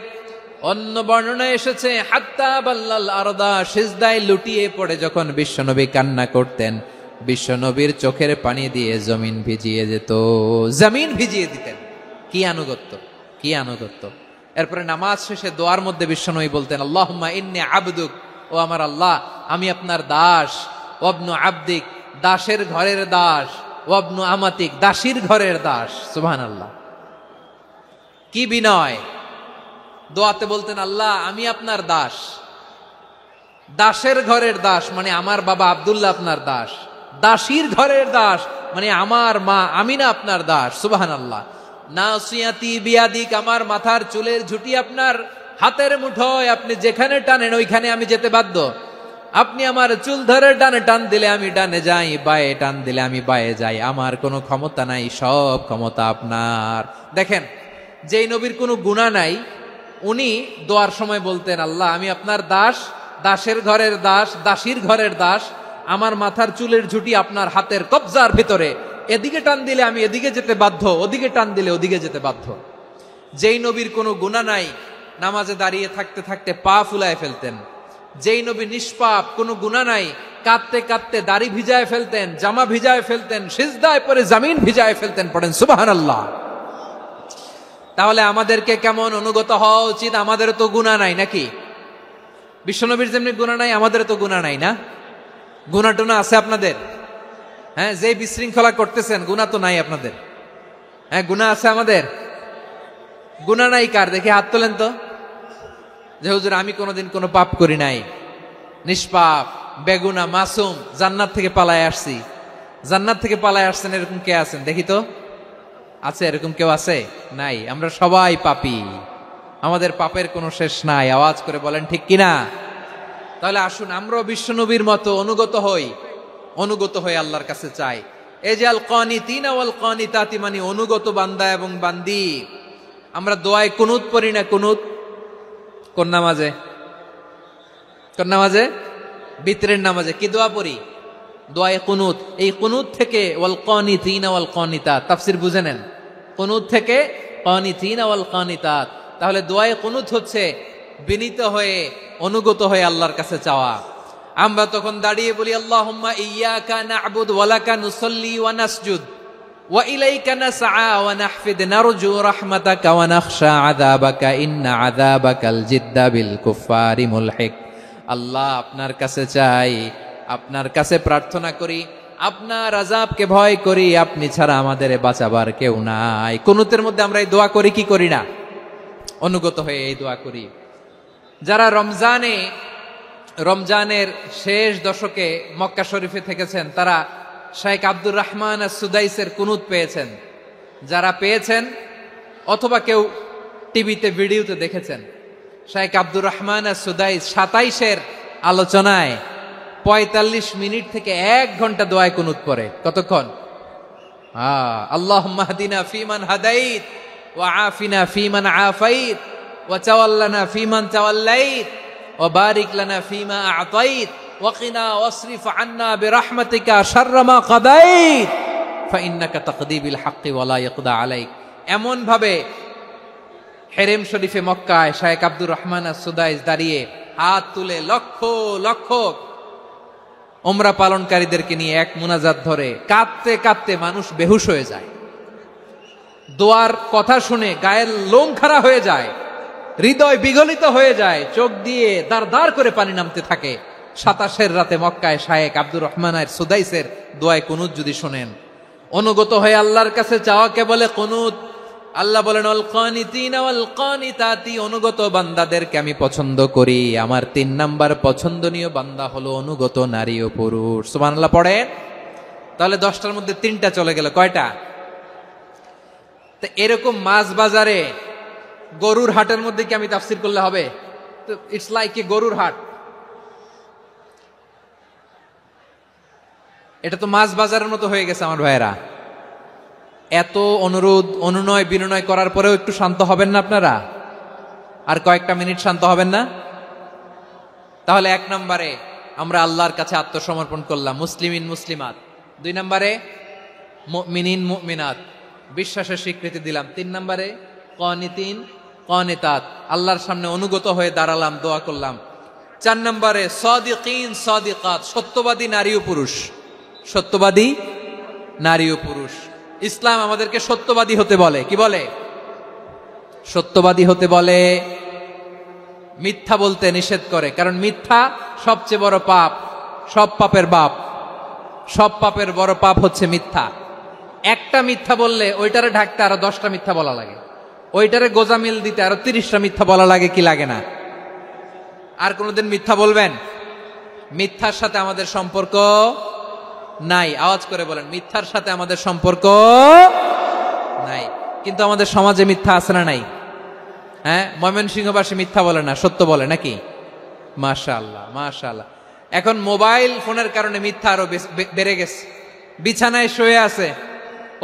অন্য বর্ণনায় এসেছে হাত্তা বাল্লাল আরদা, সিজদায় লুটিয়ে পড়ে যখন বিশ্বনবী কান্না করতেন, বিশ্বনবীর চোখের পানি দিয়ে জমিন ভিজিয়ে যেত, জমিন ভিজিয়ে দিতেন। কি আনুগত্য, কি আনুগত্য! এরপরে নামাজ শেষে দোয়ার মধ্যে বিশ্বনবী বলতেন, আল্লাহুম্মা ইন্নী আবদুক, ও আমার আল্লাহ, আমি আপনার দাস, ওয়াবনু আবদিক, দাসের ঘরের দাস, ওয়াবনু আমাতিক, দাসীর ঘরের দাস। সুবহানাল্লাহ, কি বিনয়! দোয়াতে বলতেন, আল্লাহ আমি আপনার দাস, দাসের ঘরের দাস মানে আমার বাবা আব্দুল্লাহ আপনার দাস, দাসীর ঘরের দাস মানে আমার মা আমিনা আপনার দাস। সুবহানাল্লাহ। নাসিয়াতি বিয়াদিক, আমার মাথার চুলের ঝুঁটি আপনার হাতের মুঠোয়, আপনি যেখানে টানেন ওইখানে আমি যেতে বাধ্য। আপনি আমার চুল ধরে ডানে টান দিলে আমি ডানে যাই, বায়ে টান দিলে আমি বায়ে যাই, আমার কোনো ক্ষমতা নাই, সব ক্ষমতা আপনার। দেখেন, যেই নবীর কোনো গুনাহ নাই, উনি দোয়ার সময় বলতেন, আল্লাহ আমি আপনার দাস, দাসের ঘরের দাস, দাসীর ঘরের দাস, আমার মাথার চুলের ঝুঁটি আপনার হাতের কবজার ভিতরে, এদিকে টান দিলে আমি এদিকে যেতে বাধ্য, ওদিকে টান দিলে ওদিকে যেতে বাধ্য। যেই নবীর কোনো গুনাহ নাই, নামাজে দাঁড়িয়ে থাকতে থাকতে পা ফুলায় ফেলতেন। যেই নবী নিষ্পাপ, কোনো গুনাহ নাই, কাঁদতে কাঁদতে দাড়ি ভিজায় ফেলতেন, জামা ভিজায় ফেলতেন, সিজদায় পরে জমিন ভিজায় ফেলতেন। পড়েন সুবহানাল্লাহ। তাহলে আমাদেরকে কেমন অনুগত হওয়া উচিত? আমাদের তো গুনাহ নাই নাকি? বিশ্বনবীর যেমনি গুনাহ নাই, আমাদের তো গুনাহ নাই না? গুনাহ টুনা আছে আপনাদের? হ্যাঁ, যে বিশৃঙ্খলা করতেছেন, গুনাহ তো নাই আপনাদের? হ্যাঁ, গুনাহ আছে আমাদের? গুনাহ নাই কার? দেখে হাত তোলেন তো, যে হুজুর আমি কোনোদিন কোনো পাপ করি নাই, নিষ্পাপ, বেগুনা, মাসুম, জান্নাত থেকে পালায় আসছি। জান্নাত থেকে পালায় আসছেন এরকম কে আছেন? দেখি তো, আছে এরকম কেউ? আছে? নাই। আমরা সবাই পাপী, আমাদের পাপের কোনো শেষ নাই। আওয়াজ করে বলেন ঠিক কিনা? তাহলে আসুন আমরাও বিশ্বনবীর মতো অনুগত হই, অনুগত হয়ে আল্লাহর কাছে চাই। এই যে আল কানিতিনা ওয়াল কানিতাতি, মানে অনুগত বান্দা এবং বান্দি। আমরা দোয়ায় কুনুত পড়ি না? কুনুত কোন নামাজে? কোন নামাজে? বিতরের নামাজে কি দোয়া পড়ি? দোয়ায়ে কুনুত। এই কুনুত থেকে ওয়াল কানিতিনা ওয়াল কানিতাত, তাফসীর বুঝে নেন। কুনুত থেকে কানিতিনা ওয়াল কানিতাত। তাহলে দোয়ায়ে কুনুত হচ্ছে বিনীত হয়ে, অনুগত হয়ে আল্লাহর কাছে চাওয়া। আমরা তখন দাঁড়িয়ে বলি, আল্লাহুম্মা ইয়্যাকা না'বুদু ওয়া লাকা নুসাল্লি ওয়া নাসজুদ ওয়া ইলাইকা নাসআ ওয়া নাহফিদ নারজু রাহমাতাকা ওয়া নাখশা আযাবাকা ইন্না আযাবাকাল জিদ্দা বিল কুফফারি মুলহিক। আল্লাহ আপনার কাছে চাই, আপনার কাছে প্রার্থনা করি, আপনার আযাবকে ভয় করি, আপনি ছাড়া আমাদের বাঁচাবার কেউ নাই। কুনুতের মধ্যে আমরা এই দোয়া করি কি করি না? অনুগত হয়ে এই দোয়া করি। যারা রমজানের শেষ দশকে মক্কা শরীফে থেকেছেন, তারা শাইখ আব্দুর রহমান আস-সুদাইসের কুনুত পেয়েছেন। যারা পেয়েছেন অথবা কেউ টিভিতে ভিডিওতে দেখেছেন, শাইখ আব্দুর রহমান আস-সুদাইস 27-এর আলোচনায় 45 মিনিট থেকে 1 ঘন্টা দোয়ায় কুনুত পড়ে। কতক্ষণ? আল্লাহুম্মা হদিনা ফিমান হাদাইত ওয়া আফিনা ফিমান আফাইত ওয়া তাওয়াল্লানা ফিমান তাওয়াল্লাইত ওয়া বারিক লানা ফিমা আ'তাইত ওয়া কিনা ওয়াসরিফ আন্না বিরহমাতিকা শাররা মা কাদাইত ফাইন্নাকা তাকদি বিল হাক্কি ওয়া লা ইয়াকদা আলাইক। এমন ভাবে হেরেম শরীফে মক্কায় শাইখ আব্দুর রহমান আস-সুদাইস দাঁড়িয়ে হাত তুলে লক্ষ লক্ষ ওমরা পালনকারীদেরকে নিয়ে এক মুনাজাত ধরে কাঁদতে কাঁদতে মানুষ বেহুশ হয়ে যায়। দোয়ার কথা শুনে গায়ের লোম খাড়া হয়ে যায়, হৃদয় বিগলিত হয়ে যায়, চোখ দিয়ে দাঁড় দাঁড় করে পানি নামতে থাকে। 27 রাতে মক্কায় শায়েখ আব্দুর রহমান সুদাইসের দোয়ায় কুনুত যদি শোনেন, অনুগত হয়ে আল্লাহর কাছে চাওয়াকে বলে কুনুত। আল্লাহ বলেন আল কানিতিনা ওয়াল কানিতাতি, অনুগত বান্দাদেরকে আমি পছন্দ করি। আমার 3 নাম্বার পছন্দনীয় বান্দা হলো অনুগত নারী ও পুরুষ। সুবহানাল্লাহ পড়েন। তাহলে 10টার মধ্যে 3টা চলে গেল, কয়টা? তো এরকম মাছ বাজারে গরুর হাটের মধ্যে কি আমি তাফসীর করলে হবে? তো ইটস লাইক এ গরুর হাট। এটা তো মাছ বাজারের মতো হয়ে গেছে আমার ভাইয়েরা। এত অনুরোধ অনুনয় বিনয় করার পরেও একটু শান্ত হবেন না আপনারা? আর কয়েকটা মিনিট শান্ত হবেন না? তাহলে 1 নম্বরে আমরা আল্লাহর কাছে আত্মসমর্পণ করলাম, মুসলিমিন মুসলিমাত। 2 নম্বরে মুমিনিন মুমিনাত, বিশ্বাসের স্বীকৃতি দিলাম। 3 নম্বরে কানিতিন কানিতাত, আল্লাহর সামনে অনুগত হয়ে দাঁড়ালাম, দোয়া করলাম। 4 নম্বরে সাদিকিন সাদিকাত, সত্যবাদী নারী ও পুরুষ। সত্যবাদী নারী ও পুরুষ। ইসলাম আমাদেরকে সত্যবাদী হতে বলে। কি বলে? সত্যবাদী হতে বলে, মিথ্যা বলতে নিষেধ করে। কারণ মিথ্যা সবচেয়ে বড় পাপ, সব পাপের বাপ। সব পাপের বড় পাপ হচ্ছে মিথ্যা। একটা মিথ্যা বললে ওইটারে ঢাকতে আরো 10টা মিথ্যা বলা লাগে, ওইটারে গোজামিল দিতে আরো 30টা মিথ্যা বলা লাগে, কি লাগে না? আর কোনোদিন মিথ্যা বলবেন? মিথ্যার সাথে আমাদের সম্পর্ক নাই। আওয়াজ করে বলেন, মিথ্যার সাথে আমাদের সম্পর্ক নাই। কিন্তু আমাদের সমাজে মিথ্যা আছে না নাই? হ্যাঁ, ময়মনসিংহবাসী মিথ্যা বলে না, সত্য বলে নাকি? মাশাআল্লাহ মাশাআল্লাহ। এখন মোবাইল ফোনের কারণে মিথ্যা আরো বেড়ে গেছে। বিছানায় শুয়ে আছে,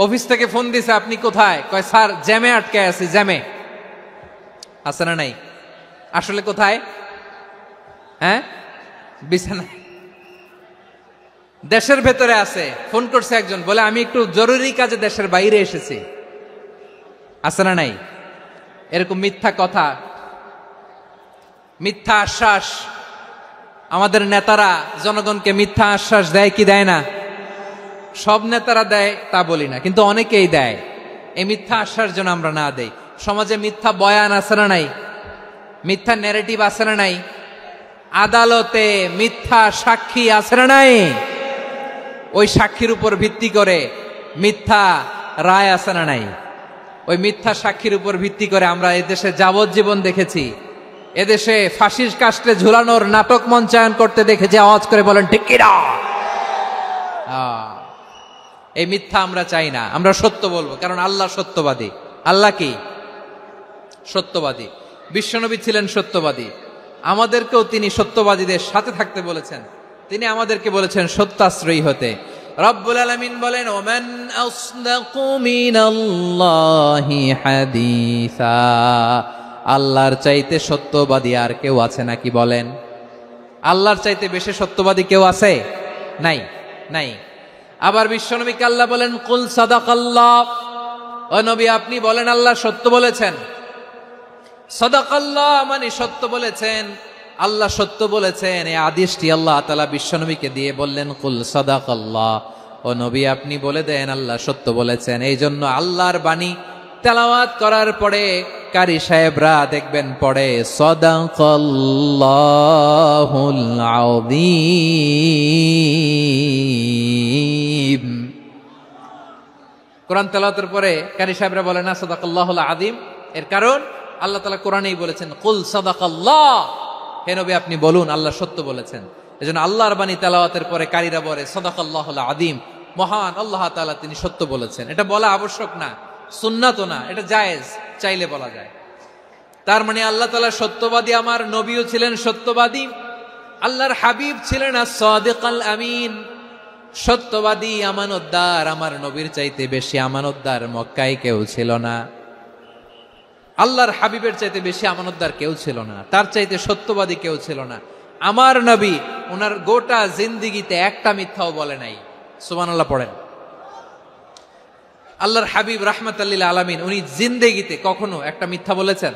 অফিস থেকে ফোন দিছে, আপনি কোথায়? কয় স্যার জ্যামে আটকে আছি। জ্যামে আছে না নাই? আসলে কোথায়? হ্যাঁ, বিছানায়। দেশের ভেতরে আছে, ফোন করছে একজন, বলে আমি একটু জরুরি কাজে দেশের বাইরে এসেছি। আছে না নাই? এরকম মিথ্যা কথা, মিথ্যা আশ্বাস। আমাদের নেতারা জনগণকে মিথ্যা আশ্বাস দেয় কি দেয় না? সব নেতারা দেয় তা বলি না, কিন্তু অনেকেই দেয়। এই মিথ্যা আশ্বাস যেন আমরা না দেই। সমাজে মিথ্যা বয়ান আছে না নাই? মিথ্যা ন্যারেটিভ আছে না নাই? আদালতে মিথ্যা সাক্ষী আছে না নাই? ওই সাক্ষীর উপর ভিত্তি করে মিথ্যা রায় আছে না নাই? ওই মিথ্যা সাক্ষীর উপর ভিত্তি করে আমরা এদেশে যাবজ্জীবন দেখেছি, এদেশে ফাঁসির কাস্টে ঝুলানোর নাটক মঞ্চায়ন করতে দেখেছি। আওয়াজ করে বলেন ঠিক কিনা? এই মিথ্যা আমরা চাই না, আমরা সত্য বলবো, কারণ আল্লাহ সত্যবাদী। আল্লাহ কি? সত্যবাদী। বিশ্বনবী ছিলেন সত্যবাদী, আমাদেরকেও তিনি সত্যবাদীদের সাথে থাকতে বলেছেন। তিনি আমাদেরকে বলেছেন সত্যাশ্রয়ী হতে। রব্বুল আলামিন বলেন, ওমান আসদাকু মিনাল্লাহি হাদিসা, আল্লাহর চাইতে সত্যবাদী আর কেউ আছে নাকি বলেন? আল্লাহর চাইতে বেশি সত্যবাদী কেউ আছে? নাই, নাই। আবার বিশ্বনবীকে আল্লাহ বলেন, কুল সাদাকাল্লাহ, ও নবী আপনি বলেন আল্লাহ সত্য বলেছেন। সাদাকাল্লাহ মানে সত্য বলেছেন, আল্লাহ সত্য বলেছেন। এই আদেশটি আল্লাহ তাআলা বিশ্বনবীকে দিয়ে বললেন, কুল সাদাকাল্লাহ, ও নবী আপনি বলে দেন আল্লাহ সত্য বলেছেন। এই জন্য আল্লাহর বাণী তেলাওয়াত করার পরে কারি সাহেবরা দেখবেন পড়ে সাদাকাল্লাহুল আযীম। কোরআন তেলাওয়াতের পরে কারি সাহেবরা বলে না সাদাকাল্লাহুল আযীম। এর কারণ আল্লাহ তাআলা কোরআনেই বলেছেন, কুল সাদাকাল্লাহ, হে নবী আপনি বলুন আল্লাহ সত্য বলেছেন। এজন্য আল্লাহর বাণী তেলাওয়াতের পরে কারীরা বলে সাদাকাল্লাহুল আযীম, মহান আল্লাহ তাআলা তিনি সত্য বলেছেন। এটা বলা আবশ্যক না, সুন্নাতও না, এটা জায়েজ, চাইলে বলা যায়। তার মানে আল্লাহ তাআলা সত্যবাদী, আমার নবীও ছিলেন সত্যবাদী, আল্লাহর হাবিব ছিলেন as-সাদিকাল আমিন, সত্যবাদী আমানতদার। আমার নবীর চাইতে বেশি আমানতদার মক্কায় কেউ ছিল না, আল্লাহর হাবিবের চাইতে বেশি আমানতদার কেউ ছিল না, তার চাইতে সত্যবাদী কেউ ছিল না। আমার নবী ওনার গোটা জিন্দিগিতে একটা মিথ্যাও বলে নাই। সুবহানাল্লাহ পড়েন। আল্লাহর হাবিব রাহমাতাল লিল আলামিন উনি জিন্দেগিতে কখনো একটা মিথ্যা বলেছেন?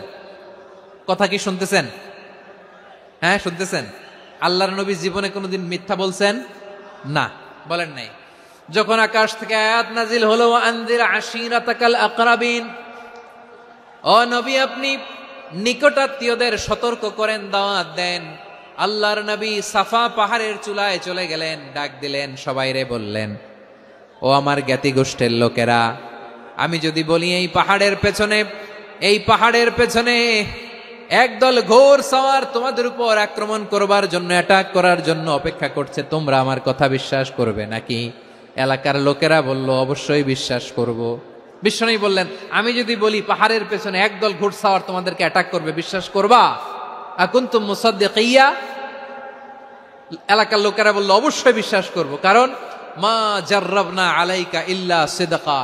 কথা কি শুনতেছেন? হ্যাঁ শুনতেছেন? আল্লাহর নবী জীবনে কোনোদিন মিথ্যা বলছেন না, বলেন নাই। যখন আকাশ থেকে আয়াত নাজিল হলো আনজির আশিরাতাকাল আকরাবিন, ও নবী আপনি নিকটাত্মীয়দের সতর্ক করেন, দাওয়াত দেন। আল্লাহর নবী সাফা পাহাড়ের চূড়ায় চলে গেলেন, ডাক দিলেন, সবাইরে বললেন, ও আমার জ্ঞাতি গোষ্ঠীর লোকেরা, আমি যদি বলি এই পাহাড়ের পেছনে একদল ঘোর সওয়ার তোমাদের উপর আক্রমণ করবার জন্য, অ্যাটাক করার জন্য অপেক্ষা করছে, তোমরা আমার কথা বিশ্বাস করবে নাকি? এলাকার লোকেরা বলল, অবশ্যই বিশ্বাস করব। বিশ্বনবী বললেন, আমি যদি বলি পাহাড়ের পেছনে একদল ঘোড়সাওয়ার তোমাদেরকে অ্যাটাক করবে, বিশ্বাস করবা? আকুনতুম মুসাদ্দিকিয়া? এলাকার লোকেরা বলল, অবশ্যই বিশ্বাস করব, কারণ মা জাররাবনা আলাইকা ইল্লা সিদকা।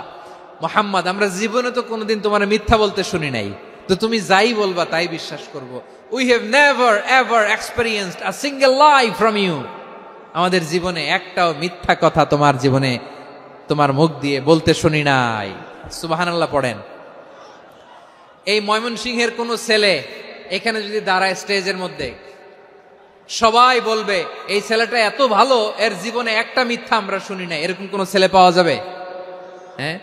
মুহাম্মদ, আমরা জীবনে তো কোনোদিন তোমার মিথ্যা বলতে শুনি নাই, তো তুমি যাই বলবা তাই বিশ্বাস করব। We have never ever experienced a single lie from you. আমাদের জীবনে একটাও মিথ্যা কথা তোমার জীবনে, তোমার মুখ দিয়ে বলতে শুনি নাই। সুবহানাল্লাহ পড়েন। এই ময়মনসিংহের কোন ছেলে এখানে যদি দাঁড়ায় স্টেজের মধ্যে, সবাই বলবে এই ছেলেটা এত ভালো, এর জীবনে একটা মিথ্যা আমরা শুনি নাই। এরকম কোন ছেলে পাওয়া যাবে? হ্যাঁ,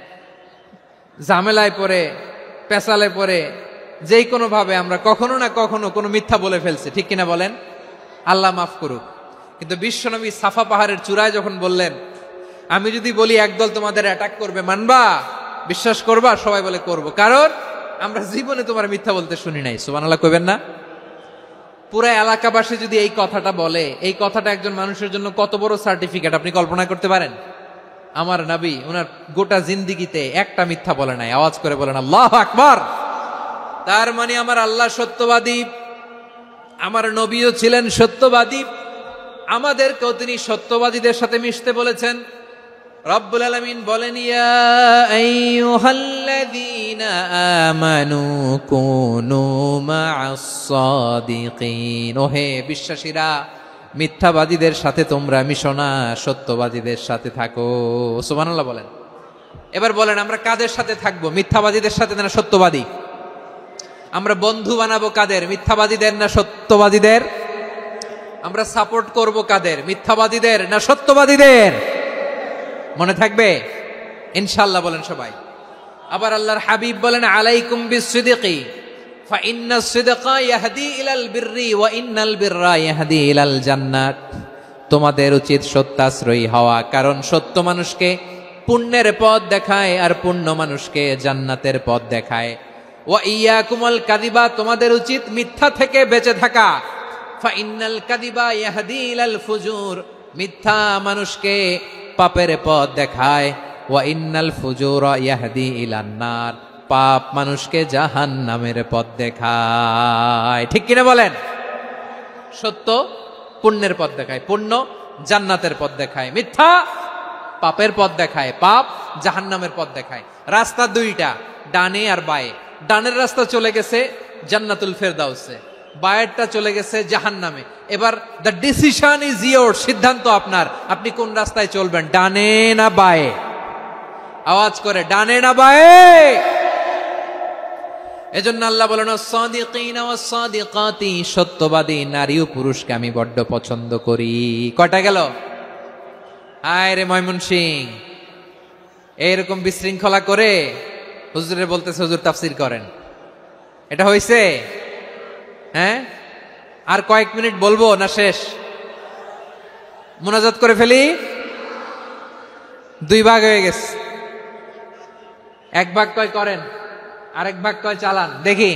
ঝামেলায় পড়ে, পেশালে পড়ে, যেই কোনো ভাবে আমরা কখনো না কখনো কোনো মিথ্যা বলে ফেলছি, ঠিক কিনা বলেন? আল্লাহ মাফ করুক। কিন্তু বিশ্বনবী সাফা পাহাড়ের চূড়ায় যখন বললেন, আমি যদি বলি একদল তোমাদের অ্যাটাক করবে, মানবা? বিশ্বাস করবা? সবাই বলে করব, কারণ আমরা জীবনে তোমার মিথ্যা বলতে শুনি নাই। সুবহানাল্লাহ কইবেন না? পুরো এলাকাবাসী যদি এই কথাটা বলে, এই কথাটা একজন মানুষের জন্য কত বড় সার্টিফিকেট আপনি কল্পনা করতে পারেন? আমার নবী ওনার গোটা জিন্দিগিতে একটা মিথ্যা বলে নাই। আওয়াজ করে বলেন আল্লাহু আকবার। তার মানে আমার আল্লাহ সত্যবাদী, আমার নবীও ছিলেন সত্যবাদী, আমাদেরকেও তিনি সত্যবাদীদের সাথে মিশতে বলেছেন। রব্বুল আলামিন বলেন, ইয়া আইয়ুহাল্লাযীনা আমানু কুনু মা'আস সাদিকিন। ওহে বিশ্বাসীরা, মিথ্যাবাদীদের সাথে তোমরা মিশো না, সত্যবাদীদের সাথে থাকো। সুবহানাল্লাহ বলেন। এবার বলেন, আমরা কাদের সাথে থাকবো? মিথ্যাবাদীদের সাথে না সত্যবাদী? আমরা বন্ধু বানাবো কাদের? মিথ্যাবাদীদের না সত্যবাদীদের? আমরা সাপোর্ট করব কাদের? মিথ্যাবাদীদের না সত্যবাদীদের? মনে থাকবে ইনশাআল্লাহ, বলেন সবাই। আবার আল্লাহর হাবিব বলেন, আলাইকুম বিসসিদকি ফাইন্নাস সিদকা ইয়াহদি ইলাল বিররি ওয়া ইন্নাল বিররা ইয়াহদি ইলাল জান্নাত। তোমাদের উচিত সত্যাশ্রয়ী হওয়া, কারণ সত্য মানুষকে পুণ্যের পথ দেখায় আর পুণ্য মানুষকে জান্নাতের পথ দেখায়। ওয়া ইয়াকুমুল কাযিবা, তোমাদের উচিত মিথ্যা থেকে বেঁচে থাকা। ফাইন্নাল কাযিবা ইয়াহদি ইলাল ফুজুর, মিথ্যা মানুষকে পাপের পথ দেখায়। ওয়া ইন্নাল ফুজুরা ইয়াহদি ইলান নার, পাপ মানুষকে জাহান্নামের পথ দেখায়। ঠিক কিনা বলেন? সত্য পুণ্যের পথ দেখায়, পুণ্য জান্নাতের পথ দেখায়, মিথ্যা পাপের পথ দেখায়, পাপ জাহান্নামের পথ দেখায়। রাস্তা দুইটা, ডানে আর বায়ে। ডানের রাস্তা চলে গেছে জান্নাতুল ফেরদাউসে, বায়েরটা চলে গেছে জাহান্নামে। এবার দ্য ডিসিশন ইজ ইয়োর, সিদ্ধান্ত আপনার, আপনি কোন রাস্তায় চলবেন, ডানে না বায়ে? আওয়াজ করে, ডানে না বায়ে? এজন্য আল্লাহ বলেন, সাদিকিনা ওয়াস সাদিকাতি, সত্যবাদী নারী ও পুরুষকে আমি বড্ড পছন্দ করি। কয়টা গেল? আয় রে ময়মনসিং, এইরকম বিশৃঙ্খলা করে হুজুরে বলতেছে হুজুর তাফসীর করেন, এটা হইছে? হ্যাঁ, আর কয়েক মিনিট বলবো না শেষ? মুনাজাত করে ফেলি। দুই ভাগ হয়ে গেছে, এক ভাগ কয় করেন, আরেক ভাগ কয় চালান। দেখি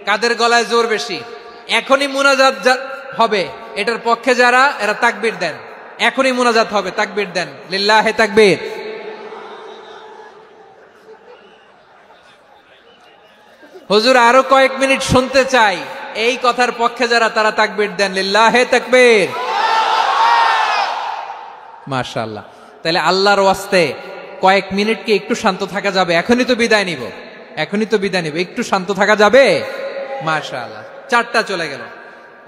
কাদের গলায় জোর বেশি। এখনই মুনাজাত হবে, এটার পক্ষে যারা, এরা তাকবীর দেন। এখনই মুনাজাত হবে, তাকবীর দেন, লিল্লাহে তাকবীর। হুজুর আরো কয়েক মিনিট শুনতে চাই, এই কথার পক্ষে যারা, তারা তাকবীর দেন, লিল্লাহে তাকবীর। মাশাআল্লাহ। তাহলে আল্লাহর ওয়াস্তে কয়েক মিনিট কি একটু শান্ত থাকা যাবে? এখনই তো বিদায় নিব, এখনই তো বিদায় নিব, একটু শান্ত থাকা যাবে? মাশাআল্লাহ। চারটা চলে গেল।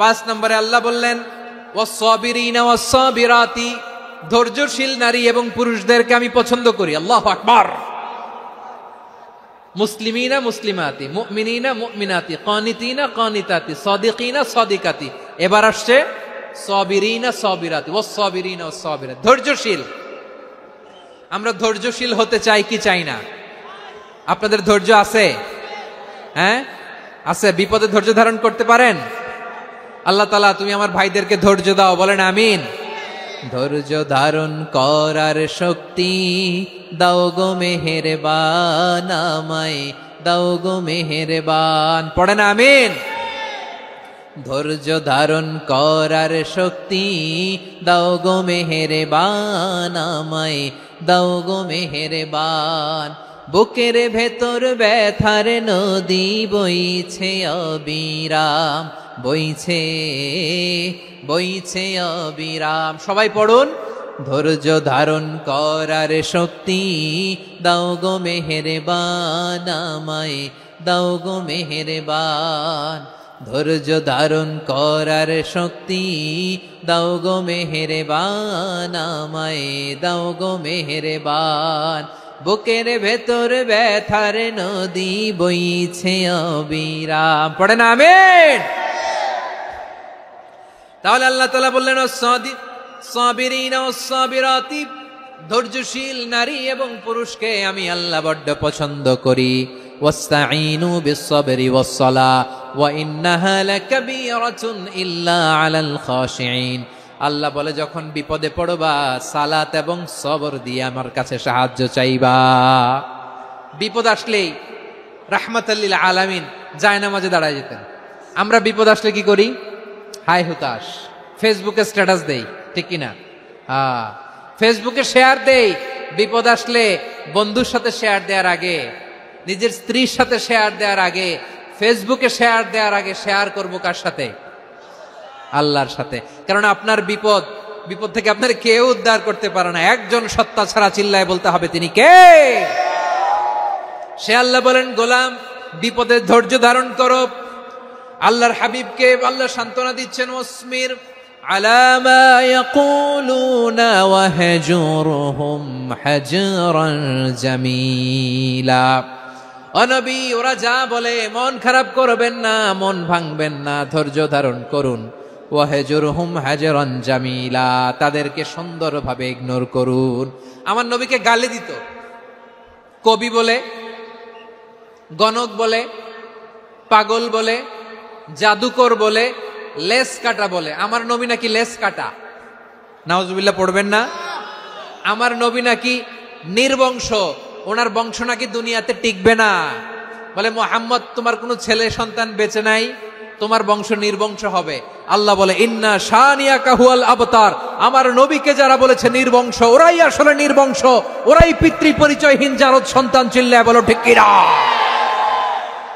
5 নম্বরে আল্লাহ বললেন, ওয়াস-সাবিরিনা ওয়াস-সাবিরাতি, ধৈর্যশীল নারী এবং পুরুষদেরকে আমি পছন্দ করি। আল্লাহু আকবার। মুসলিমিনা মুসলিমাতি, মুমিনিনা মুমিনাতি, কানিতিনা কানিতাতি, সাদিকিনা সাদিকাতি, এবার আসছে সাবিরিনা সাবিরাতি ওয়াস সাবিরিনা ওয়াস সাবিরাত, ধৈর্যশীল। আমরা ধৈর্যশীল হতে চাই কি চাই না? আপনাদের ধৈর্য আছে? হ্যাঁ আছে। বিপদে ধৈর্য ধারণ করতে পারেন? আল্লাহ তাআলা তুমি আমার ভাইদেরকে ধৈর্য দাও, বলেন আমিন। ধৈর্য ধারণ করার শক্তি দাও গো মেহেরবান, আমায় দাও গো মেহেরবান, পড়েন আমিন। ধৈর্য ধারণ করার শক্তি দাও গো মেহেরবান, আমায় দাও গো মেহেরবান। বুকের ভেতর ব্যথার নদী বইছে অবিরাম, বইছে বইছে অবিরাম। সবাই পড়ুন, ধৈর্য ধারণ করার শক্তি দাও গো মেহেরবান, আমায় দাও গো মেহেরবান। ধৈর্য ধারণ করার শক্তি দাও গো মেহেরবান, আমায় দাও গো মেহেরবান। বুকের ভেতর ব্যথার নদী বইছে অবিরাম, পড়েন আমিন। তাহলে আল্লাহ তাআলা বললেন সাবিরিনা ওয়াস সাবিরাতি, ধৈর্যশীল নারী এবং পুরুষকে আমি আল্লাহ বড্ড পছন্দ করি। ওয়াস্তাঈনু বিস-সাবরি ওয়াস-সালাহ ওয়া ইন্নাহা লাকাবীরাতুন ইল্লা আলাল খাশিঈন। আল্লাহ বলে যখন বিপদে পড়বা সালাত এবং সবর দিয়ে আমার কাছে সাহায্য চাইবা। বিপদ আসলেই রাহমাতাল লিল আলামিন জায়নামাজে দাঁড়ায় যেতেন। আমরা বিপদ আসলে কি করি? হাই হুতাশ, ফেসবুকে স্ট্যাটাস দেই, ঠিক কিনা? ফেসবুকে শেয়ার দেই। বিপদ আসলে বন্ধুর সাথে শেয়ার দেওয়ার আগে, নিজের স্ত্রীর সাথে শেয়ার দেওয়ার আগে, ফেসবুকে শেয়ার দেওয়ার আগে শেয়ার করব কার সাথে? আল্লাহর সাথে। কারণ আপনার বিপদ থেকে আপনার কেউ উদ্ধার করতে পারে না, একজন সত্তা ছাড়া চিল্লায় বলতে হবে তিনি কে? সে আল্লাহ। বলেন গোলাম বিপদে ধৈর্য ধারণ করো। আল্লাহর হাবিবকে আল্লাহ সান্ত্বনা দিচ্ছেন, ওয়াসমির আলা মা ইয়াকুলুনা ওয়াহজুরহুম হাজরান জামিলা। ও নবী, ওরা যা বলে মন খারাপ করবেন না, মন ভাঙবেন না, ধৈর্য ধারণ করুন। ওয়াহজুরহুম হাজরান জামিলা, তাদেরকে সুন্দরভাবে ইগনোর করুন। আমার নবীকে গালি দিত কবি বলে, গণক বলে, পাগল বলে, জাদুকর বলে, লেস কাটা বলে। আমার নবী নাকি লেস কাটা, নাউজুবিল্লাহ পড়বেন না। আমার নবী নাকি নির্বংশ, ওনার বংশ নাকি দুনিয়াতে টিকবে না। বলে মুহাম্মদ তোমার কোনো ছেলে সন্তান বেঁচে নাই, তোমার বংশ নির্বংশ হবে। আল্লাহ বলে ইন্না শানিয়াকা হুয়াল আবতার। আমার নবীকে যারা বলেছে নির্বংশ, ওরাই আসলে নির্বংশ, ওরাই পিতৃ পরিচয়হীন জারদ সন্তান। চিল্লায় বলো ঠিক কিনা?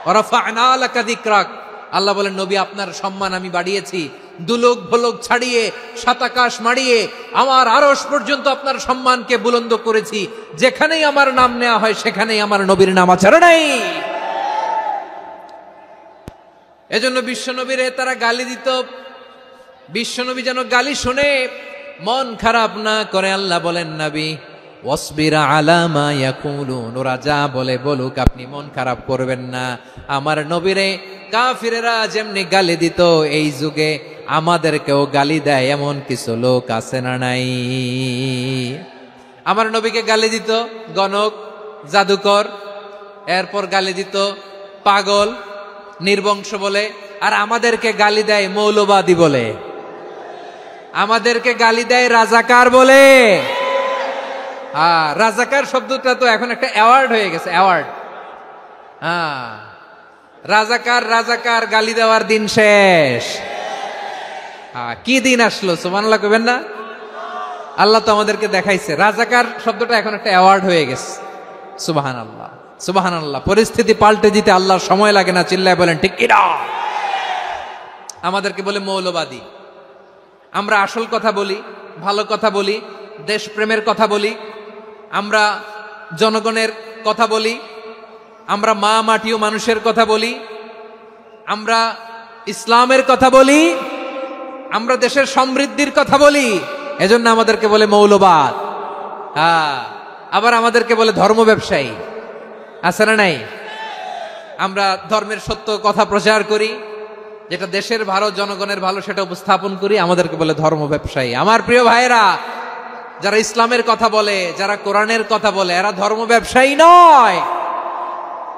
ওয়ারাফা'না লাকা যিকরাক। আল্লাহ বলেন নবী আপনার সম্মান আমি বাড়িয়েছি, দুলোক ভোলোক ছাড়িয়ে সাতাকাশ মাড়িয়ে আমার আরশ পর্যন্ত আপনার সম্মানকে বুলন্দ করেছি। যেখানেই আমার নাম নেওয়া হয় সেখানেই আমার নবীর নাম আছে নাই। এজন্য বিশ্বনবীরে তারা গালি দিত। বিশ্বনবী যেন গালি শুনে মন খারাপ না করে আল্লাহ বলেন নবী ওয়াসবির আলা মা ইয়াকুলুন, ওরা যা বলে বলুক, আপনি মন খারাপ করবেন না। আমার নবীরে কাফিরেরা যেমনি গালি দিত, এই যুগে আমাদেরকেও গালি দেয় এমন কিছু লোক আছে না নাই? আমার নবীকে গালি দিত গণক, জাদুকর, এরপর গালি দিত পাগল, নির্বংশ বলে। আর আমাদেরকে গালি দেয় মৌলবাদী বলে, আমাদেরকে গালি দেয় রাজাকার বলে। রাজাকার শব্দটা তো এখন একটা অ্যাওয়ার্ড হয়ে গেছে, অ্যাওয়ার্ড। রাজাকার রাজাকার গালি দেওয়ার দিন শেষ। কি দিন আসলো সুবহানাল্লাহ কইবেন না? আল্লাহ তো আমাদেরকে দেখাইছে। রাজাকার শব্দটা এখন একটা অ্যাওয়ার্ড হয়ে গেছে। সুবহানাল্লাহ সুবহানাল্লাহ। পরিস্থিতি পাল্টে দিতে আল্লাহর সময় লাগে না, চিল্লায় বলেন ঠিক কিনা? আমাদেরকে বলে মৌলবাদী। আমরা আসল কথা বলি, ভালো কথা বলি, দেশপ্রেমের কথা বলি, আমরা জনগণের কথা বলি, আমরা মা মাটি ও মানুষের কথা বলি, আমরা ইসলামের কথা বলি, আমরা দেশের সমৃদ্ধির কথা বলি। এজন্য আমাদেরকে বলে মৌলবাদ। আবার আমাদেরকে বলে ধর্ম ব্যবসায়ী, আছে না নাই? আমরা ধর্মের সত্য কথা প্রচার করি, যেটা দেশের ভালো, জনগণের ভালো, সেটা উপস্থাপন করি, আমাদেরকে বলে ধর্ম ব্যবসায়ী। আমার প্রিয় ভাইরা, যারা ইসলামের কথা বলে, যারা কোরআনের কথা বলে, এরা ধর্ম ব্যবসায়ী নয়।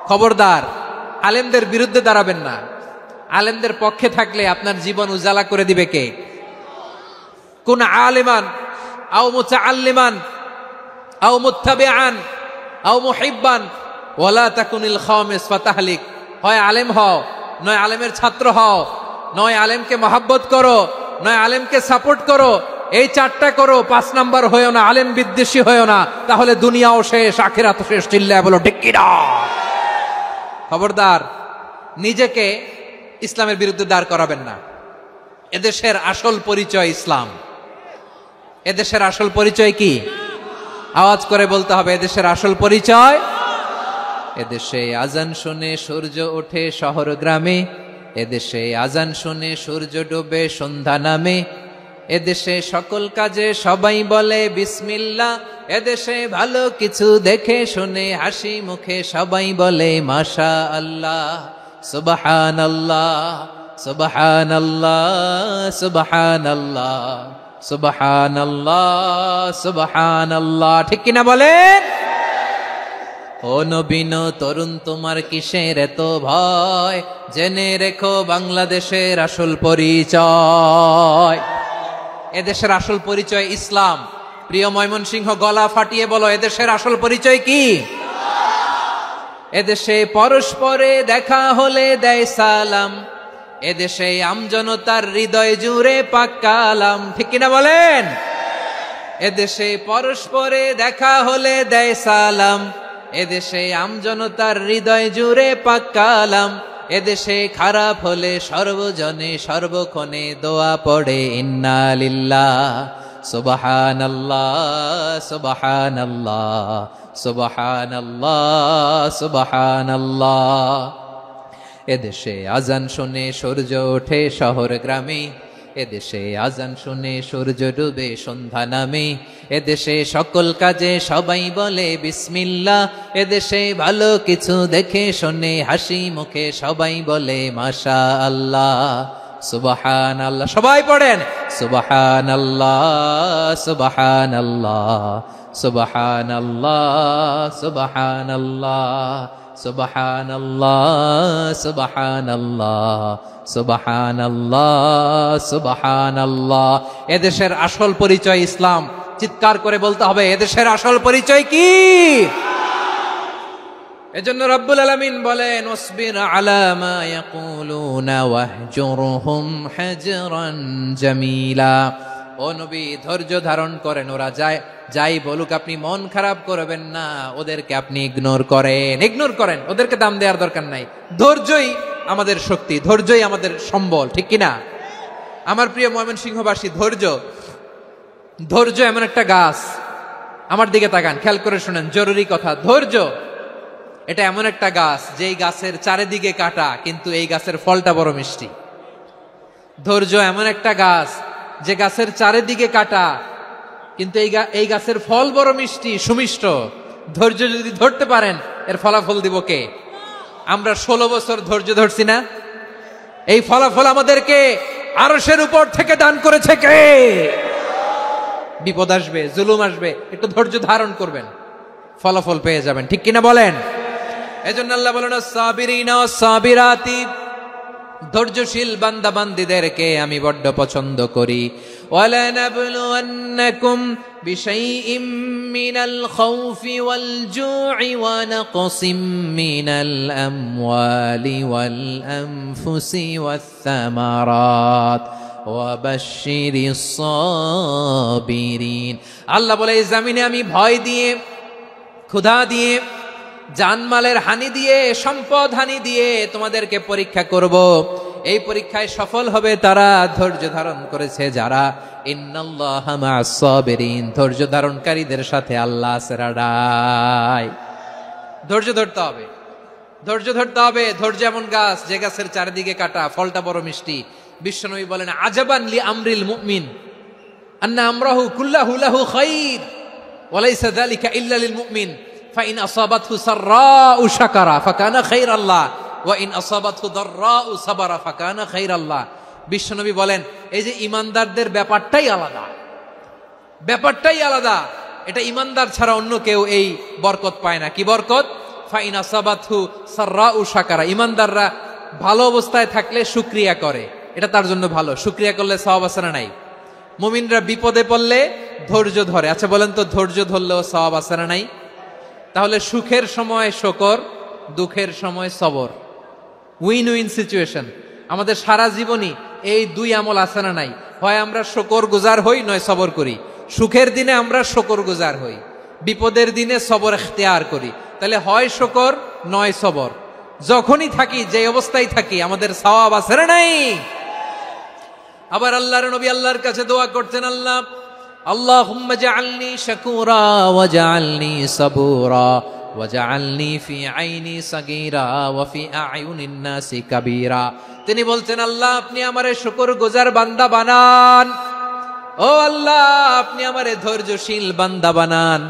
খবরদার, আলেমদের বিরুদ্ধে দাঁড়াবেন না। আলেমদের পক্ষে থাকলে আপনার জীবন উজালা করে দিবে কে? কুন আলিমান আও মুতাআল্লিমান আও মুত্তাবিআন আও মুহিব্বান ওয়ালা তাকুনিল খামিস ফাতাহলিক। হয় আলেম হও, নয় আলেমের ছাত্র হও, নয় আলেমকে মহাব্বত করো, নয় আলেমকে সাপোর্ট করো। এই চারটা করো, 5 নাম্বার হয়েও না, আলেম বিদ্বেষী হয়েও না, তাহলে দুনিয়াও শেষ, আখিরাত শেষ। চিল্লায় বলো ঠিক কি না? খবরদার, নিজেকে ইসলামের বিরুদ্ধে দাঁড় করাবেন না। এদেশের আসল পরিচয় ইসলাম। এদেশের আসল পরিচয় কি? আওয়াজ করে বলতে হবে, এদেশের আসল পরিচয়। এদেশে আজান শুনে সূর্য ওঠে শহর গ্রামে, এদেশে আজান শুনে সূর্য ডোবে সন্ধ্যা নামে, এদেশে সকল কাজে সবাই বলে বিসমিল্লাহ, এদেশে ভালো কিছু দেখে শুনে হাসি মুখে সবাই বলে মাশা আল্লাহ, সুবহানাল্লাহ, সুবহানাল্লাহ, সুবহানাল্লাহ, সুবহানাল্লাহ, সুবহানাল্লাহ। ঠিক কিনা বলেন? ও নবীন তরুণ, তোমার কিসের এত ভয়? জেনে রেখো বাংলাদেশের আসল পরিচয়। এদেশের আসল পরিচয় ইসলাম। প্রিয় ময়মনসিংহ, গলা ফাটিয়ে বলো, এদেশের আসল পরিচয় কি? এদেশে পরস্পরে দেখা হলে দেয় সালাম, এদেশে আমজনতার হৃদয় জুড়ে পাক কালাম। ঠিক কিনা বলেন? এদেশে পরস্পরে দেখা হলে দেয় সালাম, এদেশে আমজনতার হৃদয় জুড়ে পাক কালাম, এদেশে খারাপ হলে সর্বজনে সর্বক্ষণে দোয়া পড়ে ইন্না লিল্লাহ, সুবহানাল্লাহ, সুবহানাল্লাহ, সুবহানাল্লাহ, সুবহানাল্লাহ। এদেশে আজান শুনে সূর্য ওঠে শহর গ্রামে, এদেশে আজান শুনে সূর্য ডুবে সন্ধ্যা নামে, এদেশে সকল কাজে সবাই বলে বিসমিল্লাহ, এদেশে ভালো কিছু দেখে শুনে হাসি মুখে সবাই বলে মাশা আল্লাহ, সুবহানাল্লাহ। সবাই পড়েন সুবহানাল্লাহ, সুবহানাল্লাহ, সুবহানাল্লাহ, সুবহানাল্লাহ, সুবহানাল্লাহ, সুবহানাল্লাহ, সুবহানাল্লাহ, সুবহানাল্লাহ। এদেশের আসল পরিচয় ইসলাম। চিৎকার করে বলতে হবে, এদেশের আসল পরিচয় কি? এজন্য রব্বুল আলামিন বলেন, ওয়াসবির আলা মা ইয়াকুলুনা ওয়াহজুরহুম হাজরান জামিলা। ও নবী, ধৈর্য ধারণ করেন, ওরা যাই বলুক আপনি মন খারাপ করবেন না, ওদেরকে আপনি ইগনোর করেন, ওদেরকে দাম দেওয়ার দরকার নাই। ধৈর্যই আমাদের শক্তি, ধৈর্যই আমাদের সম্বল। ঠিক কিনা? আমার প্রিয় ময়মনসিংহবাসী, ধৈর্য এমন একটা গাছ। আমার দিকে তাকান, খেয়াল করে শুনেন, জরুরি কথা। ধৈর্য এটা এমন একটা গাছ, যেই গাছের চারিদিকে কাটা, কিন্তু এই গাছের ফলটা বড় মিষ্টি। ধৈর্য এমন একটা গাছ, যে গাছের চারিদিকে কাটা, কিন্তু এই গাছের ফল বড় মিষ্টি, সুমিষ্ট। ধৈর্য যদি ধরতে পারেন, এর ফলাফল দিব কে? আমরা 16 বছর ধৈর্য ধরছি না? এই ফলাফল আমাদেরকে আরশের উপর থেকে দান করেছে কে? বিপদ আসবে, জুলুম আসবে, একটু ধৈর্য ধারণ করবেন, ফলাফল পেয়ে যাবেন। ঠিক কিনা বলেন? এজন্য আল্লাহ বলেন, সাবিরিনা সাবিরাতি, ধৈর্যশীল বান্দা বান্দীদেরকে আমি বড্ড পছন্দ করি। ওয়ালানাবলুওয়ান্নাকুম বিশাইইম মিনাল খাউফি ওয়াল জু'i ওয়া নাকসিম মিনাল আমওয়ালি ওয়াল আনফুসি ওয়াস সামারাত ওয়া বাশশিরিস সাবিরিন। আল্লাহ বলে, এই জমিনে আমি ভয় দিয়ে, ক্ষুধা দিয়ে, জানমালের হানি দিয়ে, সম্পদ হানি দিয়ে তোমাদেরকে পরীক্ষা করব। এই পরীক্ষায় সফল হবে তারা, ধৈর্য ধারণ করেছে যারা। ইন্নাল্লাহা মা'আস সাবিরিন, ধৈর্য ধারণকারীদের সাথে আল্লাহ আছে রাডাই। ধৈর্য ধরতে হবে, ধৈর্য ধরতে হবে। ধৈর্য এমন গাছ, যে গাছের চারিদিকে কাটা, ফলটা বড় মিষ্টি। বিশ্বনবী বলেন, আজাবান লি আমরিল মুমিন আন্না আমরাহু কুল্লাহু লাহু খাইর ওয়া লাইসা যালিকা ইল্লা লিল মুমিন ফাইন আসাবাতহু সাররাউ শাকারা ফাকানা খাইরাল্লাহ। ওয়া ইন আসাবাতহু দাররাউ সাবারা ফাকানা খাইরাল্লাহ। বিশ্বনবী বলেন এই যে ঈমানদারদের ব্যাপারটাই আলাদা, ব্যাপারটাই আলাদা। এটা ঈমানদার ছাড়া অন্য কেউ এই বরকত পায় না। কি বরকত? ফা ইন আসাবাতহু সাররাউ শাকারা। ঈমানদাররা ভালো অবস্থায় থাকলে শুকরিয়া করে, এটা তার জন্য ভালো। শুকরিয়া করলে সওয়াব আছে না নাই? মুমিনরা বিপদে পড়লে ধৈর্য ধরে। আচ্ছা বলেন তো, ধৈর্য ধরলেও সওয়াব আছে না নাই? তাহলে সুখের সময় শুকর, দুঃখের সময় সবর, উইন উইন সিচুয়েশন। আমাদের সারা জীবনই এই দুই আমল আছে না নাই? হয় আমরা শুকর গুজার হই, নয় সবর করি। সুখের দিনে আমরা শুকর গুজার হই, বিপদের দিনে সবর ইখতিয়ার করি। তাহলে হয় শুকর নয় সবর। যখনই থাকি, যে অবস্থায় থাকি, আমাদের সওয়াব আছে না নাই? আবার আল্লাহর নবী আল্লাহর কাছে দোয়া করতেন, আল্লাহ আল্লাহুম্মা জাআলনি শাকুরা ওয়া জাআলনি সাবুরা ওয়া জাআলনি ফি আইনি সাগীরা ওয়া ফি আ'য়ুনিন নাসি কাবীরা। তিনি বলছেন, আল্লাহ আপনি আমারে শুকরগুজার বান্দা বানান, ও আল্লাহ আপনি আমারে ধৈর্যশীল বান্দা বানান,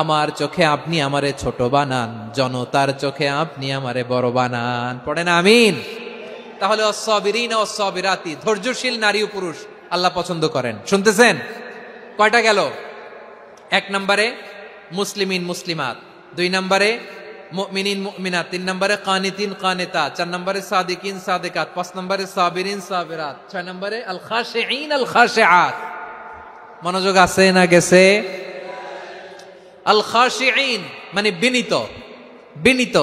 আমার চোখে আপনি আমারে ছোট বানান, জনতার চোখে আপনি আমারে বড় বানান। পড়েন আমিন। তাহলে অস-সাবিরিন ও সাবিরাতি, ধৈর্যশীল নারী ও পুরুষ আল্লাহ পছন্দ করেন। শুনতেছেন? কয়টা গেল? এক নম্বরে মুসলিমিন মুসলিমাত, দুই নম্বরে মুমিনিন মুমিনাত, তিন নম্বরে কানিতিন কানিতাত, চার নম্বরে সাদিকিন সাদিকাত, পাঁচ নম্বরে সাবিরিন সাবিরাত, ছয় নম্বরে আল খাশিঈন আল খাশিআত। মনোযোগ আছে না গেছে? আল খাশিঈন মানে বিনীত, বিনীত,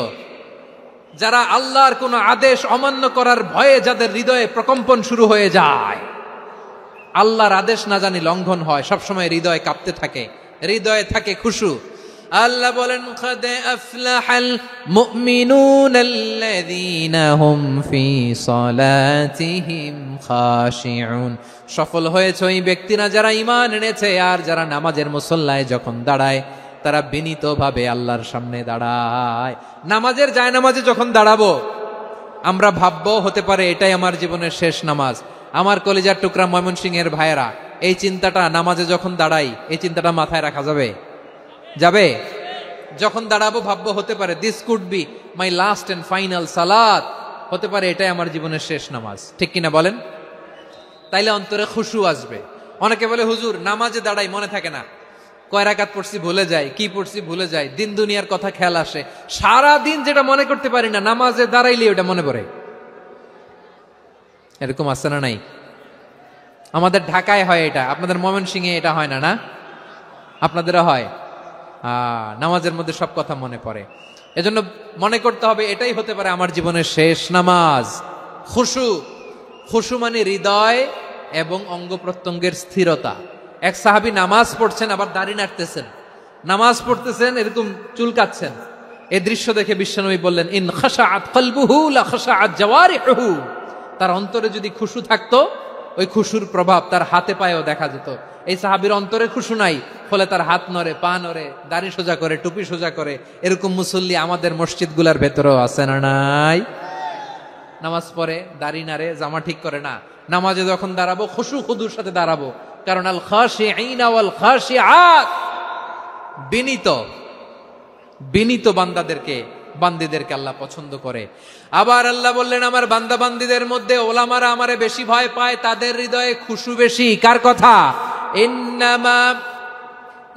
যারা আল্লাহর কোন আদেশ অমান্য করার ভয়ে যাদের হৃদয়ে প্রকম্পন শুরু হয়ে যায়, আল্লাহর আদেশ না জানি লঙ্ঘন হয়, সবসময় হৃদয় কাঁপতে থাকে, হৃদয়ে থাকে খুশু। আল্লাহ বলেন, কাদ আফলাহাল মুমিনুনাল্লাযীনা হুম ফি সালাতিহিম খাশিউন। সফল হয়েছে ওই ব্যক্তিরা যারা ঈমান এনেছে আর যারা নামাজের মুসল্লায় যখন দাঁড়ায় তারা বিনীতভাবে আল্লাহর সামনে দাঁড়ায়। নামাজের জায়নামাজে যখন দাঁড়াবো আমরা ভাববো হতে পারে এটাই আমার জীবনের শেষ নামাজ। আমার কলিজার টুকরা ময়মনসিংহের ভাইয়েরা, এই চিন্তাটা নামাজে যখন দাঁড়াই, এই চিন্তাটা মাথায় রাখা যাবে? যাবে? যখন দাঁড়াবো ভাববো হতে পারে this could be my last and final সালাত, হতে পারে এটাই আমার জীবনের শেষ নামাজ। ঠিক কিনা বলেন? তাইলে অন্তরে খুশু আসবে। অনেকে বলে হুজুর নামাজে দাঁড়াই মনে থাকে না, কয় রাকাত পড়ছি ভুলে যাই, কি পড়ছি ভুলে যাই, দিন দুনিয়ার কথা খেয়াল আসে, সারা দিন যেটা মনে করতে পারি না নামাজে দাঁড়াইলে ওটা মনে পড়ে। এরকম আছে না নাই? আমাদের ঢাকায় হয় এটা, আপনাদের ময়মনসিংহে এটা হয় না? না আপনাদেরও হয়? নামাজের মধ্যে সব কথা মনে পড়ে। এজন্য মনে করতে হবে এটাই হতে পারে আমার জীবনের শেষ নামাজ। খুশু, খুশু মানে হৃদয় এবং অঙ্গ প্রত্যঙ্গের স্থিরতা। এক সাহাবী নামাজ পড়ছেন আবার দাড়ি নাড়তেছেন, নামাজ পড়তেছেন এরকম চুলকাচ্ছেন। এই দৃশ্য দেখে বিশ্বনবী বললেন, ইন খাশাআত কলবুহু লা খাশাআত জাওয়ারিহুহু। তার অন্তরে যদি খুশু থাকতো, ওই খুশুর প্রভাব তার হাতে পায়েও দেখা যেত। এই সাহাবীর অন্তরে খুশু নাই, ফলে তার হাত নড়ে, পা নড়ে, দাড়ি সোজা করে, টুপি সোজা করে। এরকম মুসল্লি আমাদের মসজিদগুলোর ভেতরেও আছে না নাই? নামাজ পড়ে, দাড়ি নাড়ে, জামা ঠিক করে না। নামাজে যখন দাঁড়াবো খুশু খুদুর সাথে দাঁড়াবো, কারণ আল খাশিঈনা ওয়াল খাশিআত, বিনীত, বিনীত বান্দিদেরকে আল্লাহ পছন্দ করে। আবার আল্লাহ বললেন, আমার বান্দা বান্দিদের মধ্যে ওলামারা আমারে বেশি ভয় পায়, তাদের হৃদয়ে খুশু বেশি। কার কথা? ইন্নামা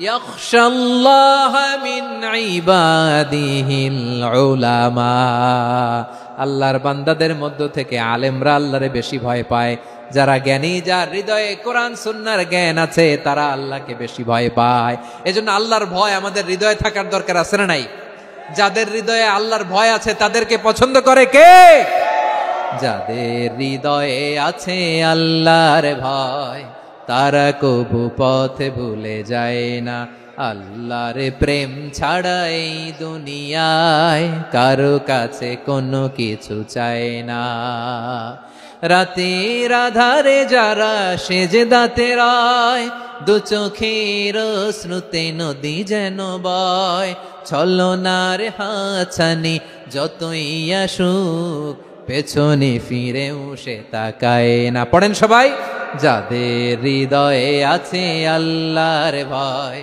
ইয়াখশাল্লাহা মিন ইবাদিহিল উলামা। আল্লাহর বান্দাদের মধ্য থেকে আলেমরা আল্লাহরে বেশি ভয় পায়। যারা জ্ঞানী, যার হৃদয়ে কোরআন সুন্নাহর জ্ঞান আছে, তারা আল্লাহকে বেশি ভয় পায়। এজন্য আল্লাহর ভয় আমাদের হৃদয়ে থাকার দরকার আছে না নাই? যাদের হৃদয়ে আল্লাহর ভয় আছে তাদেরকে পছন্দ করে কে? যাদের হৃদয়ে আছে আল্লাহর ভয়, তারা কবু পথে ভুলে যায় না। আল্লাহর প্রেম ছাড়া এই দুনিয়ায় কারো কাছে কোনো কিছু চায় না। রাতের আধারে যারা সেজদাতে রয়, দু চোখের শ্রুতে নদী যেন বয়। ছলনার হাতছানি যতই আসুক, পেছনে ফিরেও সে তাকায় না। পড়েন সবাই, যাদের হৃদয়ে আছে আল্লাহর ভয়,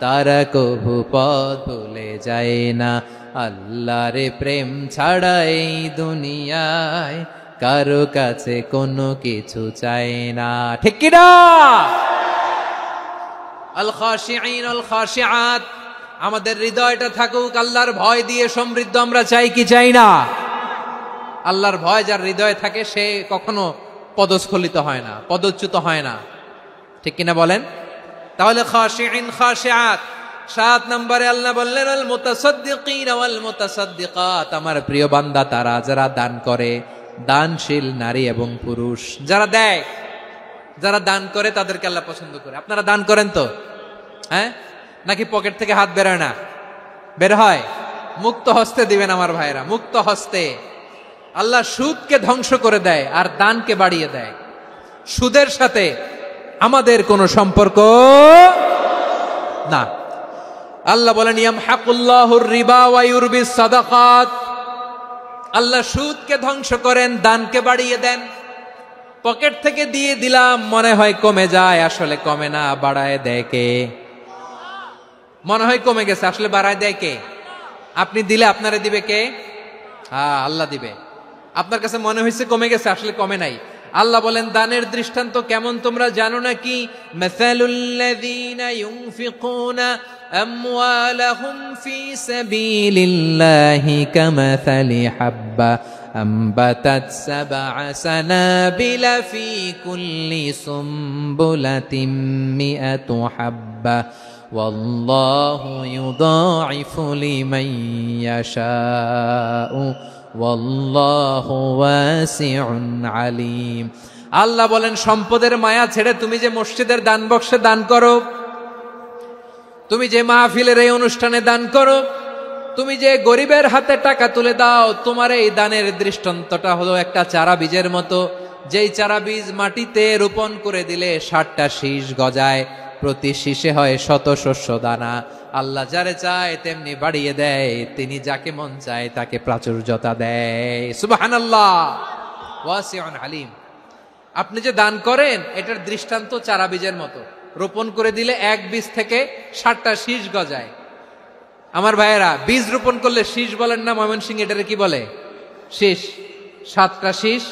তারা কবু পথ ভুলে যায় না। আল্লাহরে প্রেম ছাড়া এই দুনিয়ায় কারো কাছে কোনো কিছু চাই না, ঠিক কি না? আল খাশিঈন আল খাশিআত, আমাদের হৃদয়টা থাকুক আল্লাহর ভয় দিয়ে সমৃদ্ধ। আমরা চাই কি চাই না? আল্লাহর ভয় যার হৃদয়ে থাকে সে কখনো পদস্খলিত হয় না, পদচ্যুত হয় না, ঠিক কিনা বলেন? তাহলে খাশিঈন খাশিআত। 7 নম্বরে আল্লাহ বললেন আল মুতাসাদ্দিকিন ওয়াল মুতাসাদ্দিকাত, আমার প্রিয় বান্দা তারা যারা দান করে, দানশীল নারী এবং পুরুষ যারা দেয়, যারা দান করে তাদেরকে আল্লাহ পছন্দ করে। আপনারা দান করেন তো? হ্যাঁ, নাকি পকেট থেকে হাত বেরোয় না? বের হয়। মুক্ত হস্তে দিবেন আমার ভাইরা, মুক্ত হস্তে। আল্লাহ সুদকে ধ্বংস করে দেয় আর দানকে বাড়িয়ে দেয়। সুদের সাথে আমাদের কোনো সম্পর্ক না। আল্লাহ বলেন ইয়ামহাকুল্লাহুর রিবা ওয়া ইউরবিস সাদাকাত, আল্লাহ সুদকে ধ্বংস করেন, দানকে বাড়িয়ে দেন। পকেট থেকে দিয়ে দিলাম মনে হয় কমে যায়, আসলে কমে না, বাড়ায় দেয় কে? মনে হয় কমে গেছে, আসলে বাড়ায় দেয় কে? আপনি দিলে আপনারে দিবে কে? হ্যাঁ, আল্লাহ দিবে। আপনার কাছে মনে হয়েছে কমে গেছে, আসলে কমে নাই। আল্লাহ বলেন দানের দৃষ্টান্ত কেমন তোমরা জানো নাকি? মাসালুল্লাযীনা ইউনফিকুনা আমওয়ালাহুম ফি সাবিলিল্লাহি কামাসালি হাব্বা আম্বাতাত সাবআ সানাবিলা ফি কুল্লি সুমবুলাতিন মিআতু হাব্বা ওয়াল্লাহু ইউদাঈফু লিমান ইয়াশাউ ওয়াল্লাহু ওয়াসিউন আলীম। আল্লাহ বলেন সম্পদের মায়া ছেড়ে তুমি যে মসজিদের দান বক্সে দান করো, তুমি যে মাহফিলের এই অনুষ্ঠানে দান করো, তুমি যে গরিবের হাতে টাকা তুলে দাও, তোমার এই দানের দৃষ্টান্তটা হলো একটা চারা বীজের মতো। যেই চারা বীজ মাটিতে রোপণ করে দিলে 60টা শীষ গজায়, প্রতি শীষে হয় শত শস্য দানা। আল্লাহ যারে চায় তেমনি বাড়িয়ে দেয়, তিনি যাকে মন চায় তাকে প্রাচুর্যতা দেয়। সুবহানাল্লাহ, ওয়াসিউন আলীম। আপনি যে দান করেন এটার দৃষ্টান্ত চারা বীজের মতো, রোপণ করে দিলে এক বীজ থেকে 60টা শীষ গজায়। আমার ভাইয়েরা, বীজ রোপণ করলে শীষ বলেন না ময়মনসিংহ, এটারে কি বলে? শীষ। 7টা শীষ,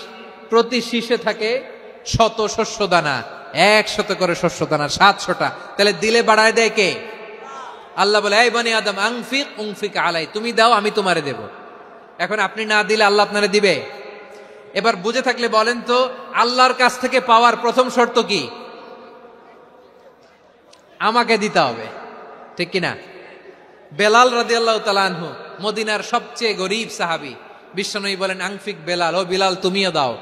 প্রতি শীষে থাকে শত শস্য দানা, 100 করে শস্য দানা, 700টা। তাহলে দিলে বাড়ায় দেয় কে? আল্লাহ বলে এই বনি আদম আনফিক উনফিক আলাই, তুমি দাও আমি তোমারে দেব। এখন আপনি না দিলে আল্লাহ আপনারে দিবে? এবার বুঝে থাকলে বলেন তো, আল্লাহর কাছ থেকে পাওয়ার প্রথম শর্ত কি? আমাকে দিতে হবে, ঠিক কিনা? বেলাল রাদিয়াল্লাহু তাআলা আনহু মদিনার সবচেয়ে গরীব সাহাবী, বিশ্বনবী বলেন আনফিক বেলাল, ও বিলাল তুমিও দাও।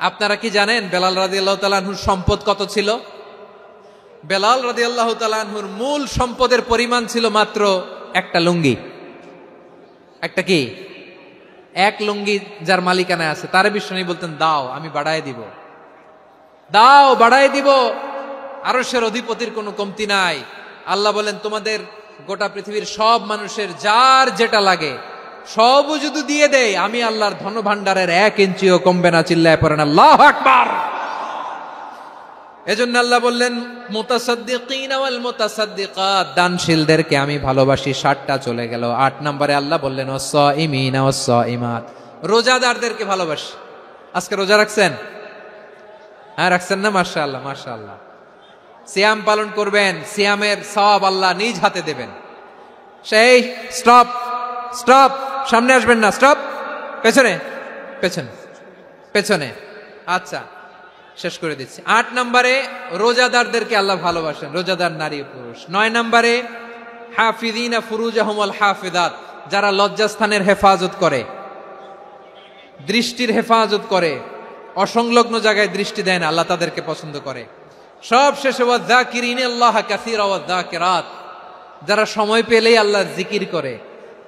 আপনারা কি জানেন বেলাল রাদিয়াল্লাহু তাআলা আনহুর সম্পদ কত ছিল? বেলাল রাদিয়াল্লাহু তাআলা আনহুর মূল সম্পদের পরিমাণ ছিল মাত্র একটা লুঙ্গি। একটা কি? এক লুঙ্গি যার মালিকানায় আছে তারে বিশ্বনবী বলতেন দাও আমি বাড়ায় দিব, দাও বাড়ায় দিব। আরশের অধিপতির কোনো কমতি নাই। আল্লাহ বলেন তোমাদের গোটা পৃথিবীর সব মানুষের যার যেটা লাগে সবও যদি দিয়ে দেয়, আমি আল্লাহর ধন ভান্ডারের 1 ইঞ্চিও কমবে না। চিল্লায় পড়েন আল্লাহু আকবার। এজন্য আল্লাহ বললেন মুতাসাদ্দিকিন ওয়াল মুতাসাদ্দিকাত, দানশীলদেরকে আমি ভালোবাসি। 60টা চলে গেল। 8 নম্বরে আল্লাহ বললেন ওয়াস-সাইমিন ওয়াস-সাইমাত, রোজাদারদেরকে ভালোবাসি। আজকে রোজা রাখছেন? হ্যাঁ রাখছেন না? মাশাআল্লাহ মাশাআল্লাহ। সিয়াম পালন করবেন, সিয়ামের সওয়াব আল্লাহ নিজ হাতে দেবেন। সেই স্টপ স্টপ, সামনে আসবেন না, স্টপ, পেছনে পেছনে পেছনে। আচ্ছা শেষ করে দিচ্ছি। 8 নম্বরে রোজাদারদেরকে আল্লাহ ভালোবাসেন, রোজাদার নারী পুরুষ। 9 নম্বরে হাফিযিনা ফুরুজাহুম ওয়াল হাফিযাত, যারা লজ্জাস্থানের হেফাজত করে, দৃষ্টির হেফাজত করে, অসংলগ্ন জায়গায় দৃষ্টি দেয় না, আল্লাহ তাদেরকে পছন্দ করে। সব শেষে ওয়াযাকিরিনাল্লাহ কাসীরা ওয়াযাকিরাত, যারা সময় পেলেই আল্লাহর জিকির করে।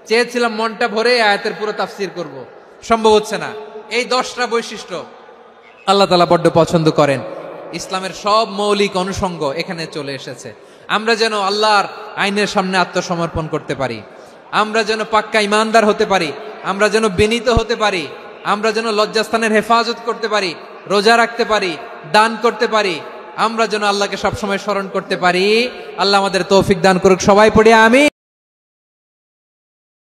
চেয়েছিলাম মনটা ভরে আয়াতের পুরো তাফসীর করব, সম্ভব হচ্ছে না। এই 10টা বৈশিষ্ট্য আল্লাহ তাআলা বড্ড পছন্দ করেন। ইসলামের সব মৌলিক অনুষঙ্গ এখানে চলে এসেছে। আমরা যেন আল্লাহর আইনের সামনে আত্মসমর্পণ করতে পারি, আমরা যেন পাক্কা ইমানদার হতে পারি, আমরা যেন বিনীত হতে পারি, আমরা যেন লজ্জাস্থানের হেফাজত করতে পারি, রোজা রাখতে পারি, দান করতে পারি, আমরা যেন আল্লাহকে সবসময় স্মরণ করতে পারি। আল্লাহ আমাদের তৌফিক দান করুক। সবাই পড়ি আমিন।